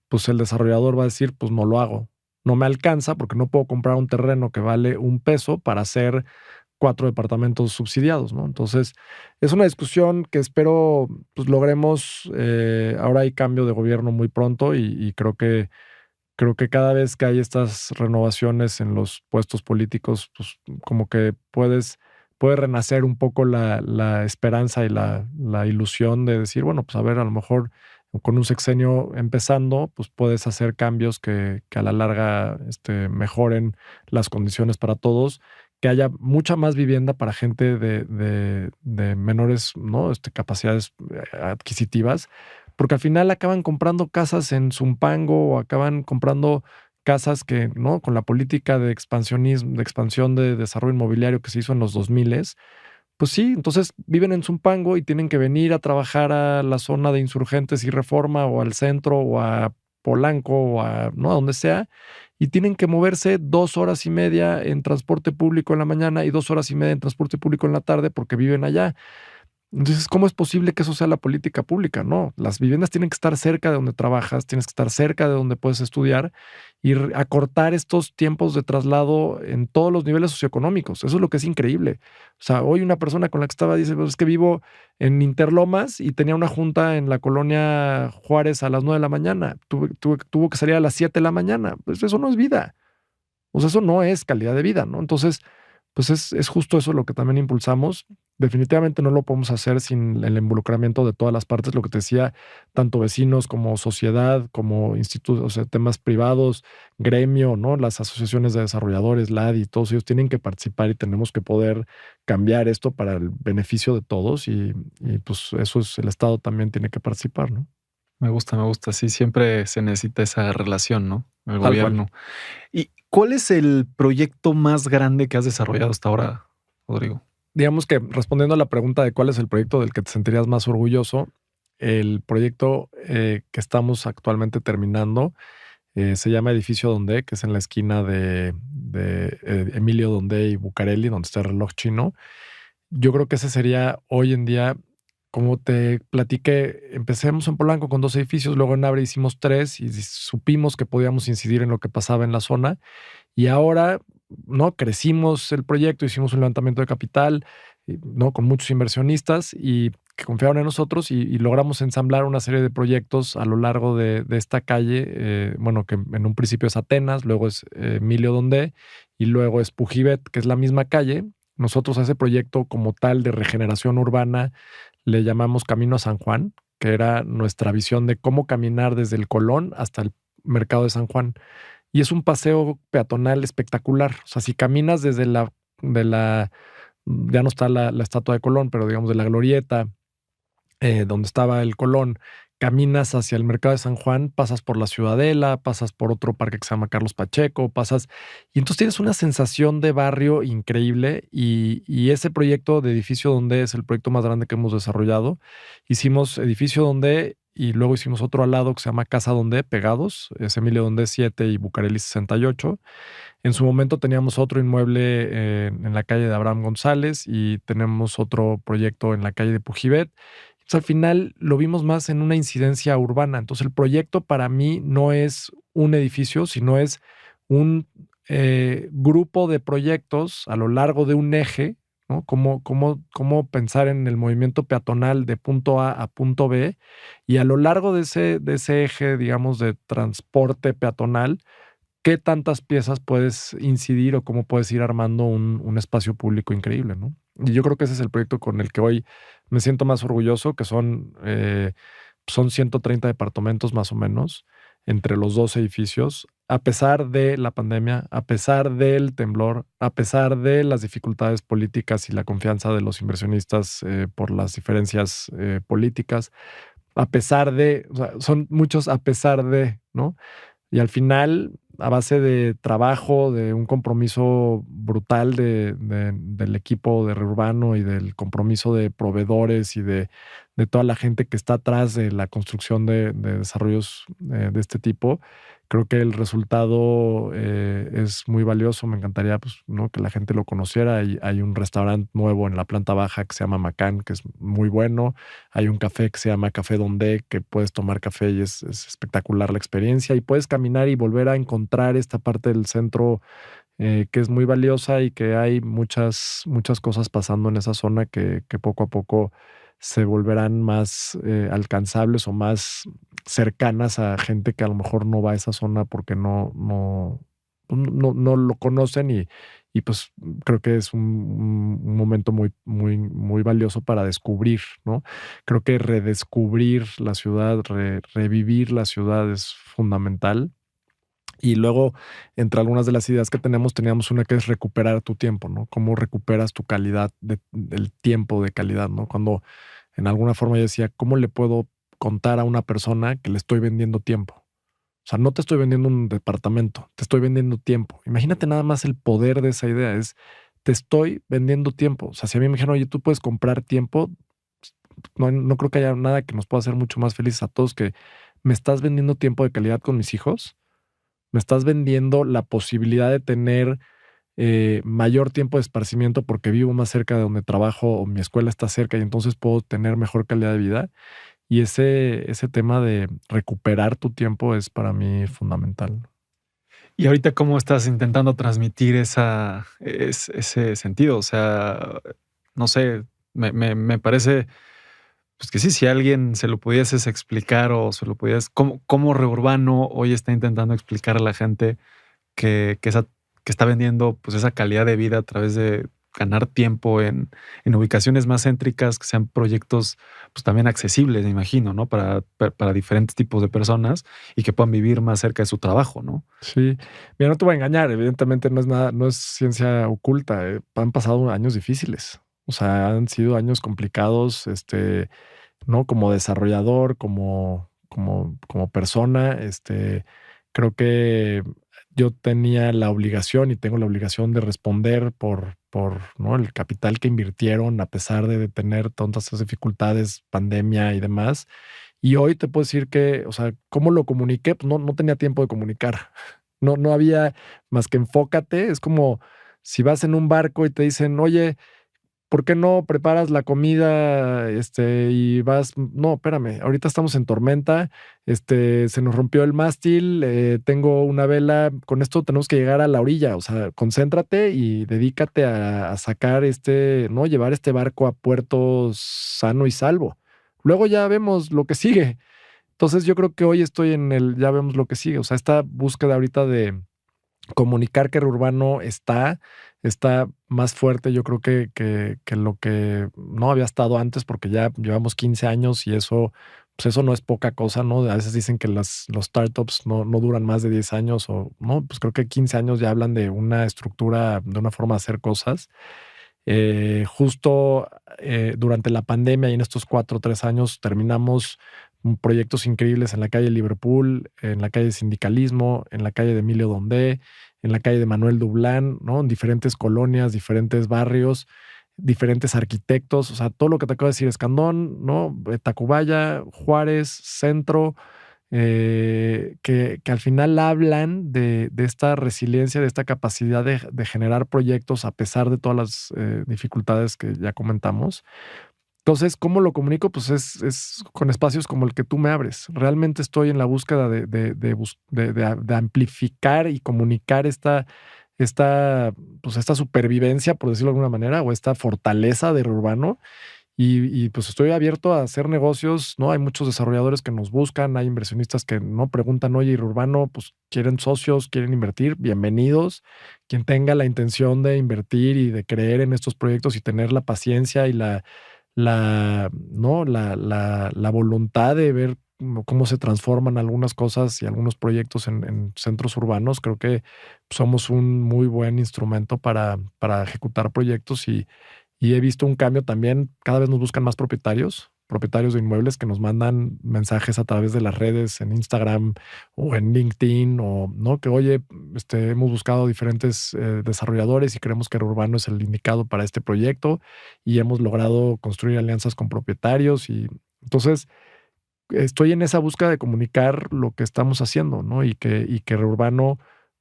pues el desarrollador va a decir: "Pues no lo hago. No me alcanza porque no puedo comprar un terreno que vale $1 para hacer 4 departamentos subsidiados", ¿no? Entonces, es una discusión que espero, pues, logremos. Ahora hay cambio de gobierno muy pronto y creo que cada vez que hay estas renovaciones en los puestos políticos, pues, como que puede renacer un poco la esperanza y la ilusión de decir, bueno, pues, a ver, a lo mejor con un sexenio empezando, pues, puedes hacer cambios que a la larga, mejoren las condiciones para todos, que haya mucha más vivienda para gente de menores, ¿no?, capacidades adquisitivas, porque al final acaban comprando casas en Zumpango o acaban comprando casas que, ¿no?, con la política de expansionismo, de expansión de desarrollo inmobiliario que se hizo en los 2000, pues sí, entonces viven en Zumpango y tienen que venir a trabajar a la zona de Insurgentes y Reforma o al centro o a Polanco o ¿no?, a donde sea, y tienen que moverse 2 horas y media en transporte público en la mañana y 2 horas y media en transporte público en la tarde porque viven allá. Entonces, ¿cómo es posible que eso sea la política pública? No, las viviendas tienen que estar cerca de donde trabajas, tienes que estar cerca de donde puedes estudiar y acortar estos tiempos de traslado en todos los niveles socioeconómicos. Eso es lo que es increíble. O sea, hoy una persona con la que estaba dice: "Pues es que vivo en Interlomas y tenía una junta en la colonia Juárez a las 9 de la mañana. Tuvo que salir a las 7 de la mañana". Pues eso no es vida. O sea, eso no es calidad de vida, ¿no? Entonces, pues es justo eso lo que también impulsamos. Definitivamente no lo podemos hacer sin el involucramiento de todas las partes, lo que te decía, tanto vecinos como sociedad, como institutos, o sea, temas privados, gremio, ¿no? Las asociaciones de desarrolladores, LADI, todos ellos tienen que participar y tenemos que poder cambiar esto para el beneficio de todos y pues eso es, el Estado también tiene que participar, ¿no? Me gusta, me gusta. Sí, siempre se necesita esa relación, ¿no? El Tal cual. gobierno. ¿Y cuál es el proyecto más grande que has desarrollado hasta ahora, Rodrigo? Digamos que respondiendo a la pregunta de cuál es el proyecto del que te sentirías más orgulloso, el proyecto que estamos actualmente terminando se llama Edificio Donde, que es en la esquina de Emilio Donde y Bucareli, donde está el reloj chino. Yo creo que ese sería hoy en día, como te platiqué, empecemos en Polanco con 2 edificios, luego en Abre hicimos 3 y supimos que podíamos incidir en lo que pasaba en la zona. Y ahora, ¿no?, crecimos el proyecto, hicimos un levantamiento de capital, ¿no?, con muchos inversionistas y que confiaron en nosotros y logramos ensamblar una serie de proyectos a lo largo de esta calle, bueno, que en un principio es Atenas, luego es Emilio Donde y luego es Pujibet, que es la misma calle. Nosotros a ese proyecto como tal de regeneración urbana le llamamos Camino a San Juan, que era nuestra visión de cómo caminar desde el Colón hasta el Mercado de San Juan. Y es un paseo peatonal espectacular. O sea, si caminas desde ya no está la estatua de Colón, pero digamos de la glorieta, donde estaba el Colón, caminas hacia el Mercado de San Juan, pasas por la Ciudadela, pasas por otro parque que se llama Carlos Pacheco, y entonces tienes una sensación de barrio increíble y ese proyecto de Edificio Donde es el proyecto más grande que hemos desarrollado. Hicimos Edificio Donde y luego hicimos otro al lado que se llama Casa Donde, pegados, es Emilio Donde 7 y Bucareli 68. En su momento teníamos otro inmueble en la calle de Abraham González y tenemos otro proyecto en la calle de Pujibet. Pues al final lo vimos más en una incidencia urbana. Entonces el proyecto para mí no es un edificio, sino es un grupo de proyectos a lo largo de un eje, ¿no? Cómo pensar en el movimiento peatonal de punto A punto B y a lo largo de ese eje, digamos, de transporte peatonal, qué tantas piezas puedes incidir o cómo puedes ir armando un espacio público increíble, ¿no? Y yo creo que ese es el proyecto con el que hoy me siento más orgulloso, que son son 130 departamentos más o menos entre los dos edificios, a pesar de la pandemia, a pesar del temblor, a pesar de las dificultades políticas y la confianza de los inversionistas por las diferencias políticas, a pesar de, o sea, son muchos a pesar de, ¿no? Y al final, a base de trabajo, de un compromiso brutal del equipo de Reurbano y del compromiso de proveedores y de toda la gente que está atrás de la construcción de desarrollos de este tipo, creo que el resultado es muy valioso. Me encantaría, pues, ¿no?, que la gente lo conociera. Hay un restaurante nuevo en la planta baja que se llama Macán, que es muy bueno. Hay un café que se llama Café Donde, que puedes tomar café y es espectacular la experiencia. Y puedes caminar y volver a encontrar esta parte del centro que es muy valiosa y que hay muchas cosas pasando en esa zona que poco a poco se volverán más alcanzables o más cercanas a gente que a lo mejor no va a esa zona porque no lo conocen y pues creo que es un momento muy valioso para descubrir, ¿no? Creo que redescubrir la ciudad, revivir la ciudad es fundamental. Y luego, entre algunas de las ideas que teníamos una que es recuperar tu tiempo, ¿no? Cómo recuperas tu calidad, del tiempo de calidad, ¿no? Cuando en alguna forma yo decía, ¿cómo le puedo contar a una persona que le estoy vendiendo tiempo? O sea, no te estoy vendiendo un departamento, te estoy vendiendo tiempo. Imagínate nada más el poder de esa idea, te estoy vendiendo tiempo. O sea, si a mí me dijeron, oye, tú puedes comprar tiempo, no creo que haya nada que nos pueda hacer mucho más felices a todos que me estás vendiendo tiempo de calidad con mis hijos, me estás vendiendo la posibilidad de tener mayor tiempo de esparcimiento porque vivo más cerca de donde trabajo o mi escuela está cerca y entonces puedo tener mejor calidad de vida. Y ese tema de recuperar tu tiempo es para mí fundamental. Y ahorita, ¿cómo estás intentando transmitir ese sentido? O sea, no sé, me parece, pues que sí, si a alguien se lo pudieses explicar o se lo pudieras, ¿cómo Reurbano hoy está intentando explicar a la gente que está vendiendo, pues, esa calidad de vida a través de ganar tiempo en ubicaciones más céntricas, que sean proyectos, pues, también accesibles, me imagino, ¿no? Para diferentes tipos de personas y que puedan vivir más cerca de su trabajo, ¿no? Sí, mira, no te voy a engañar, evidentemente no es nada, no es ciencia oculta, han pasado años difíciles, o sea, han sido años complicados, ¿no? Como desarrollador, como persona, creo que yo tenía la obligación y tengo la obligación de responder por ¿no?, el capital que invirtieron a pesar de tener tantas esas dificultades, pandemia y demás. Y hoy te puedo decir que, o sea, ¿cómo lo comuniqué? Pues no tenía tiempo de comunicar. No había más que enfócate. Es como si vas en un barco y te dicen, oye, ¿por qué no preparas la comida, y vas? No, espérame, ahorita estamos en tormenta, se nos rompió el mástil, tengo una vela, con esto tenemos que llegar a la orilla, o sea, concéntrate y dedícate a sacar ¿no? Llevar este barco a puerto sano y salvo. Luego ya vemos lo que sigue. Entonces yo creo que hoy estoy ya vemos lo que sigue, o sea, esta búsqueda ahorita de comunicar que Reurbano está más fuerte, yo creo que lo que no había estado antes, porque ya llevamos 15 años y eso, pues eso no es poca cosa, ¿no? A veces dicen que los startups no duran más de 10 años o no, pues creo que 15 años ya hablan de una estructura, de una forma de hacer cosas. Justo durante la pandemia y en estos 4 o 3 años terminamos proyectos increíbles en la calle Liverpool, en la calle Sindicalismo, en la calle de Emilio Dondé, en la calle de Manuel Dublán, ¿no? En diferentes colonias, diferentes barrios, diferentes arquitectos, o sea, todo lo que te acabo de decir, Escandón, ¿no? Tacubaya, Juárez, Centro, que al final hablan de esta resiliencia, de esta capacidad de generar proyectos a pesar de todas las dificultades que ya comentamos. Entonces, ¿cómo lo comunico? Pues es con espacios como el que tú me abres. Realmente estoy en la búsqueda de amplificar y comunicar pues esta supervivencia, por decirlo de alguna manera, o esta fortaleza de Urbano. Y pues estoy abierto a hacer negocios, ¿no? Hay muchos desarrolladores que nos buscan, hay inversionistas que no preguntan, oye, Urbano, pues quieren socios, quieren invertir, bienvenidos. Quien tenga la intención de invertir y de creer en estos proyectos y tener la paciencia y ¿no? la voluntad de ver cómo se transforman algunas cosas y algunos proyectos en centros urbanos. Creo que somos un muy buen instrumento para ejecutar proyectos y he visto un cambio también. Cada vez nos buscan más propietarios de inmuebles que nos mandan mensajes a través de las redes, en Instagram o en LinkedIn, o no, que oye, hemos buscado diferentes desarrolladores y creemos que Urbano es el indicado para este proyecto y hemos logrado construir alianzas con propietarios. Y entonces estoy en esa búsqueda de comunicar lo que estamos haciendo, ¿no? Y que Urbano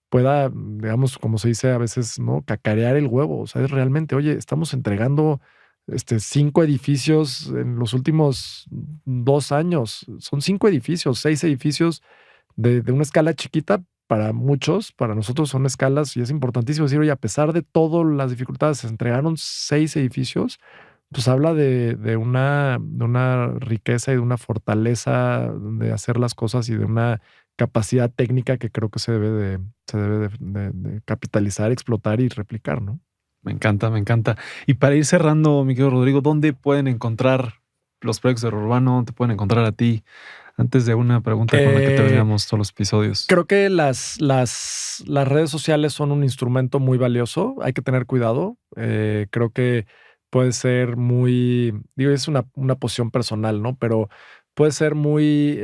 pueda, digamos, como se dice a veces, ¿no? Cacarear el huevo. O sea, es realmente, oye, estamos entregando 5 edificios en los últimos 2 años. Son 5 edificios, 6 edificios de una escala chiquita para muchos. Para nosotros son escalas y es importantísimo decir, oye, a pesar de todas las dificultades, se entregaron 6 edificios. Pues habla de una riqueza y de una fortaleza de hacer las cosas y de una capacidad técnica que creo que se debe de capitalizar, explotar y replicar, ¿no? Me encanta, me encanta. Y para ir cerrando, mi querido Rodrigo, ¿dónde pueden encontrar los proyectos de Urbano? ¿Dónde te pueden encontrar a ti? Antes de una pregunta con la que terminamos todos los episodios. Creo que las redes sociales son un instrumento muy valioso. Hay que tener cuidado. Creo que puede ser muy, digo, es una posición personal, ¿no? Pero puede ser muy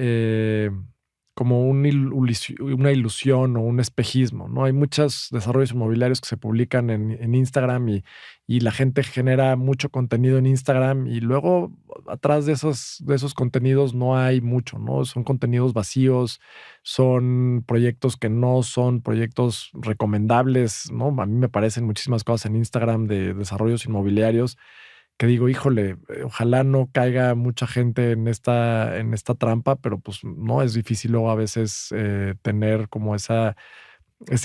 como una ilusión o un espejismo, ¿no? Hay muchos desarrollos inmobiliarios que se publican en Instagram y la gente genera mucho contenido en Instagram y luego atrás de esos contenidos no hay mucho, ¿no? Son contenidos vacíos, son proyectos que no son proyectos recomendables, ¿no? A mí me parecen muchísimas cosas en Instagram de desarrollos inmobiliarios que digo, híjole, ojalá no caiga mucha gente en esta trampa, pero pues no, es difícil luego a veces tener como ese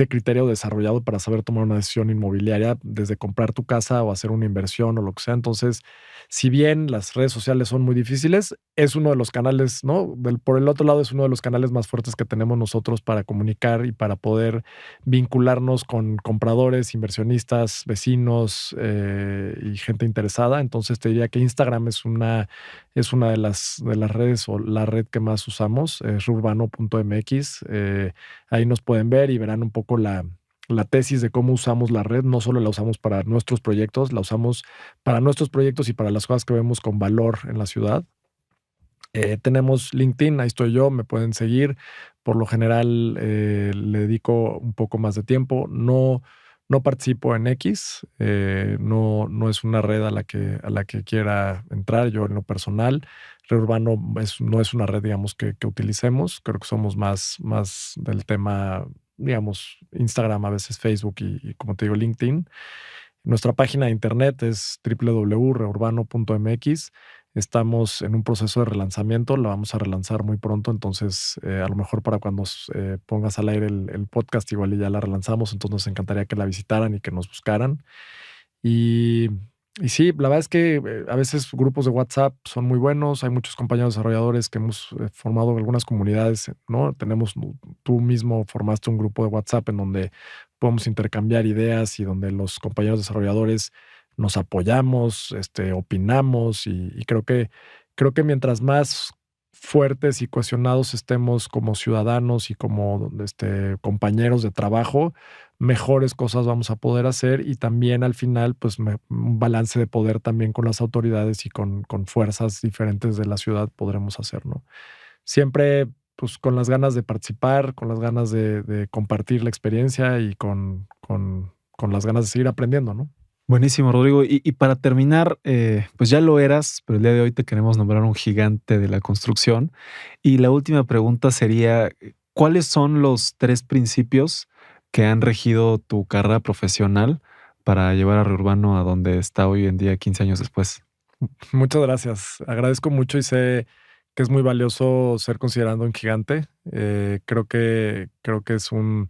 criterio desarrollado para saber tomar una decisión inmobiliaria, desde comprar tu casa o hacer una inversión o lo que sea. Entonces, si bien las redes sociales son muy difíciles, es uno de los canales, ¿no? Por el otro lado, es uno de los canales más fuertes que tenemos nosotros para comunicar y para poder vincularnos con compradores, inversionistas, vecinos y gente interesada. Entonces, te diría que Instagram es una de las redes o la red que más usamos, es urbano.mx. Ahí nos pueden ver y verán un poco la tesis de cómo usamos la red. No solo la usamos para nuestros proyectos, la usamos para nuestros proyectos y para las cosas que vemos con valor en la ciudad. Tenemos LinkedIn, ahí estoy yo, me pueden seguir. Por lo general le dedico un poco más de tiempo. No participo en X, no es una red a la que quiera entrar yo en lo personal. Reurbano no es una red, digamos, que utilicemos. Creo que somos más del tema, digamos, Instagram, a veces Facebook y como te digo, LinkedIn. Nuestra página de internet es www.reurbano.mx. Estamos en un proceso de relanzamiento, la vamos a relanzar muy pronto, entonces a lo mejor para cuando pongas al aire el podcast igual y ya la relanzamos, entonces nos encantaría que la visitaran y que nos buscaran. Y, y sí, la verdad es que a veces grupos de WhatsApp son muy buenos, hay muchos compañeros desarrolladores que hemos formado algunas comunidades, ¿no? Tú mismo formaste un grupo de WhatsApp en donde podemos intercambiar ideas y donde los compañeros desarrolladores nos apoyamos, opinamos y creo que mientras más fuertes y cohesionados estemos como ciudadanos y como compañeros de trabajo, mejores cosas vamos a poder hacer y también al final, pues un balance de poder también con las autoridades y con fuerzas diferentes de la ciudad podremos hacer, ¿no? Siempre, pues con las ganas de participar, con las ganas de compartir la experiencia y con las ganas de seguir aprendiendo, ¿no? Buenísimo, Rodrigo. Y para terminar, pues ya lo eras, pero el día de hoy te queremos nombrar un gigante de la construcción. Y la última pregunta sería, ¿cuáles son los 3 principios que han regido tu carrera profesional para llevar a Reurbano a donde está hoy en día, 15 años después? Muchas gracias. Agradezco mucho y sé que es muy valioso ser considerado un gigante. Creo que es un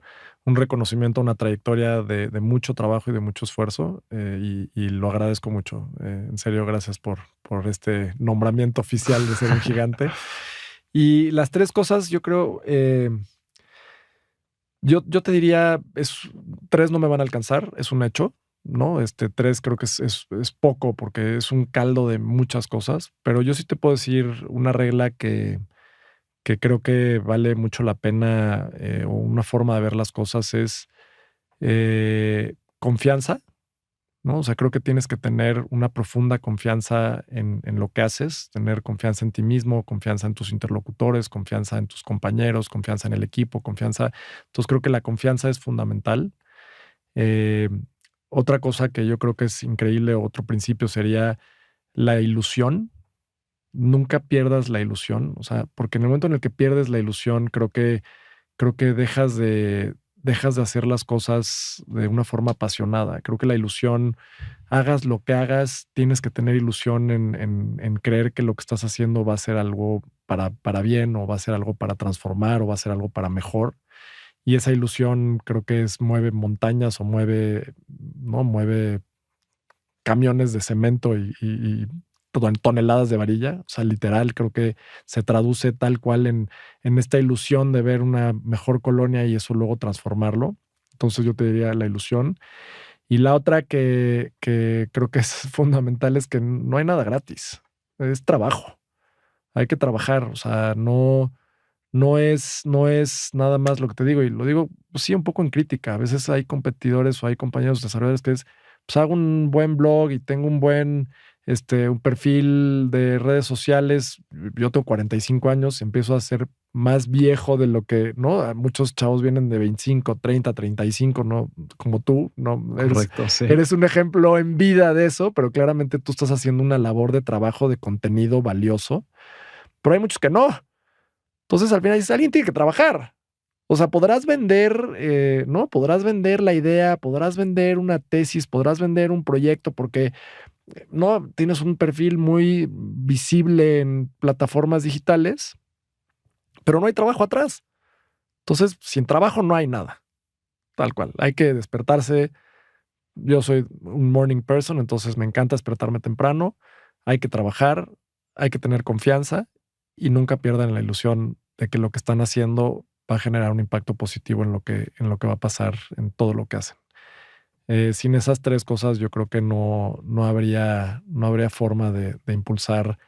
reconocimiento, una trayectoria de mucho trabajo y de mucho esfuerzo y lo agradezco mucho. En serio, gracias por este nombramiento oficial de ser un gigante. Y las 3 cosas, yo creo, yo te diría, 3 no me van a alcanzar, es un hecho. ¿no? 3 creo que es poco porque es un caldo de muchas cosas, pero yo sí te puedo decir una regla que creo que vale mucho la pena, o una forma de ver las cosas es confianza, ¿no? O sea, creo que tienes que tener una profunda confianza en lo que haces, tener confianza en ti mismo, confianza en tus interlocutores, confianza en tus compañeros, confianza en el equipo, confianza. Entonces creo que la confianza es fundamental. Eh, Otra cosa que yo creo que es increíble, otro principio sería la ilusión. Nunca pierdas la ilusión, o sea, porque en el momento en el que pierdes la ilusión, creo que dejas de hacer las cosas de una forma apasionada. Creo que la ilusión, hagas lo que hagas, tienes que tener ilusión en creer que lo que estás haciendo va a ser algo para bien, o va a ser algo para transformar, o va a ser algo para mejor. Y esa ilusión creo que mueve montañas, o mueve, ¿no? Mueve camiones de cemento y toneladas de varilla. O sea, literal, creo que se traduce tal cual en esta ilusión de ver una mejor colonia y eso luego transformarlo. Entonces yo te diría la ilusión. Y la otra que creo que es fundamental es que no hay nada gratis. Es trabajo. Hay que trabajar. O sea, no es nada más lo que te digo. Y lo digo, pues sí, un poco en crítica. A veces hay competidores o hay compañeros desarrolladores que pues hago un buen blog y tengo un perfil de redes sociales. Yo tengo 45 años, empiezo a ser más viejo de lo que, ¿no? Muchos chavos vienen de 25, 30, 35, ¿no? Como tú, ¿no? Correcto, sí. Eres un ejemplo en vida de eso, pero claramente tú estás haciendo una labor de trabajo, de contenido valioso, pero hay muchos que no. Entonces, al final dices, alguien tiene que trabajar. O sea, podrás vender, ¿no? Podrás vender la idea, podrás vender una tesis, podrás vender un proyecto, porque no tienes un perfil muy visible en plataformas digitales, pero no hay trabajo atrás. Entonces, sin trabajo no hay nada. Tal cual. Hay que despertarse. Yo soy un morning person, entonces me encanta despertarme temprano. Hay que trabajar, hay que tener confianza y nunca pierdan la ilusión de que lo que están haciendo va a generar un impacto positivo en lo que va a pasar en todo lo que hacen. Sin esas 3 cosas, yo creo que no habría forma de impulsar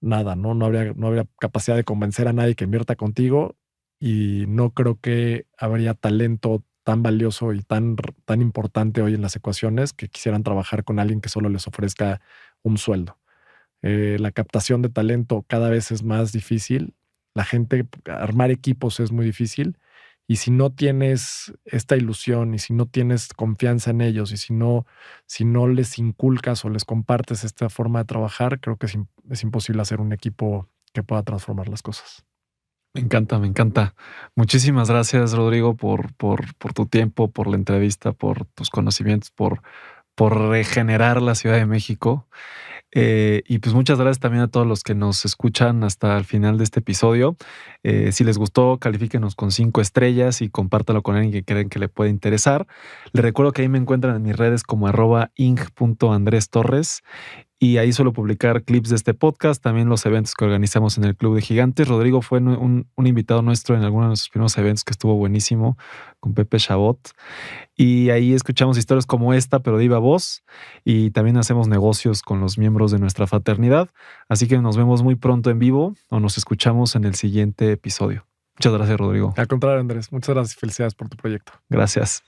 nada, ¿no? No habría capacidad de convencer a nadie que invierta contigo, y no creo que habría talento tan valioso y tan importante hoy en las ecuaciones que quisieran trabajar con alguien que solo les ofrezca un sueldo. La captación de talento cada vez es más difícil. La gente, armar equipos es muy difícil. Y si no tienes esta ilusión, y si no tienes confianza en ellos, y si no les inculcas o les compartes esta forma de trabajar, creo que es imposible hacer un equipo que pueda transformar las cosas. Me encanta, me encanta. Muchísimas gracias, Rodrigo, por tu tiempo, por la entrevista, por tus conocimientos, por regenerar la Ciudad de México. Y pues muchas gracias también a todos los que nos escuchan hasta el final de este episodio. Si les gustó, califíquenos con 5 estrellas y compártalo con alguien que creen que le puede interesar. Les recuerdo que ahí me encuentran en mis redes como @ing.andrestorres. Y ahí suelo publicar clips de este podcast, también los eventos que organizamos en el Club de Gigantes. Rodrigo fue un invitado nuestro en alguno de nuestros primeros eventos, que estuvo buenísimo, con Pepe Chabot. Y ahí escuchamos historias como esta, pero de viva voz. Y también hacemos negocios con los miembros de nuestra fraternidad. Así que nos vemos muy pronto en vivo, o nos escuchamos en el siguiente episodio. Muchas gracias, Rodrigo. Al contrario, Andrés, muchas gracias y felicidades por tu proyecto. Gracias.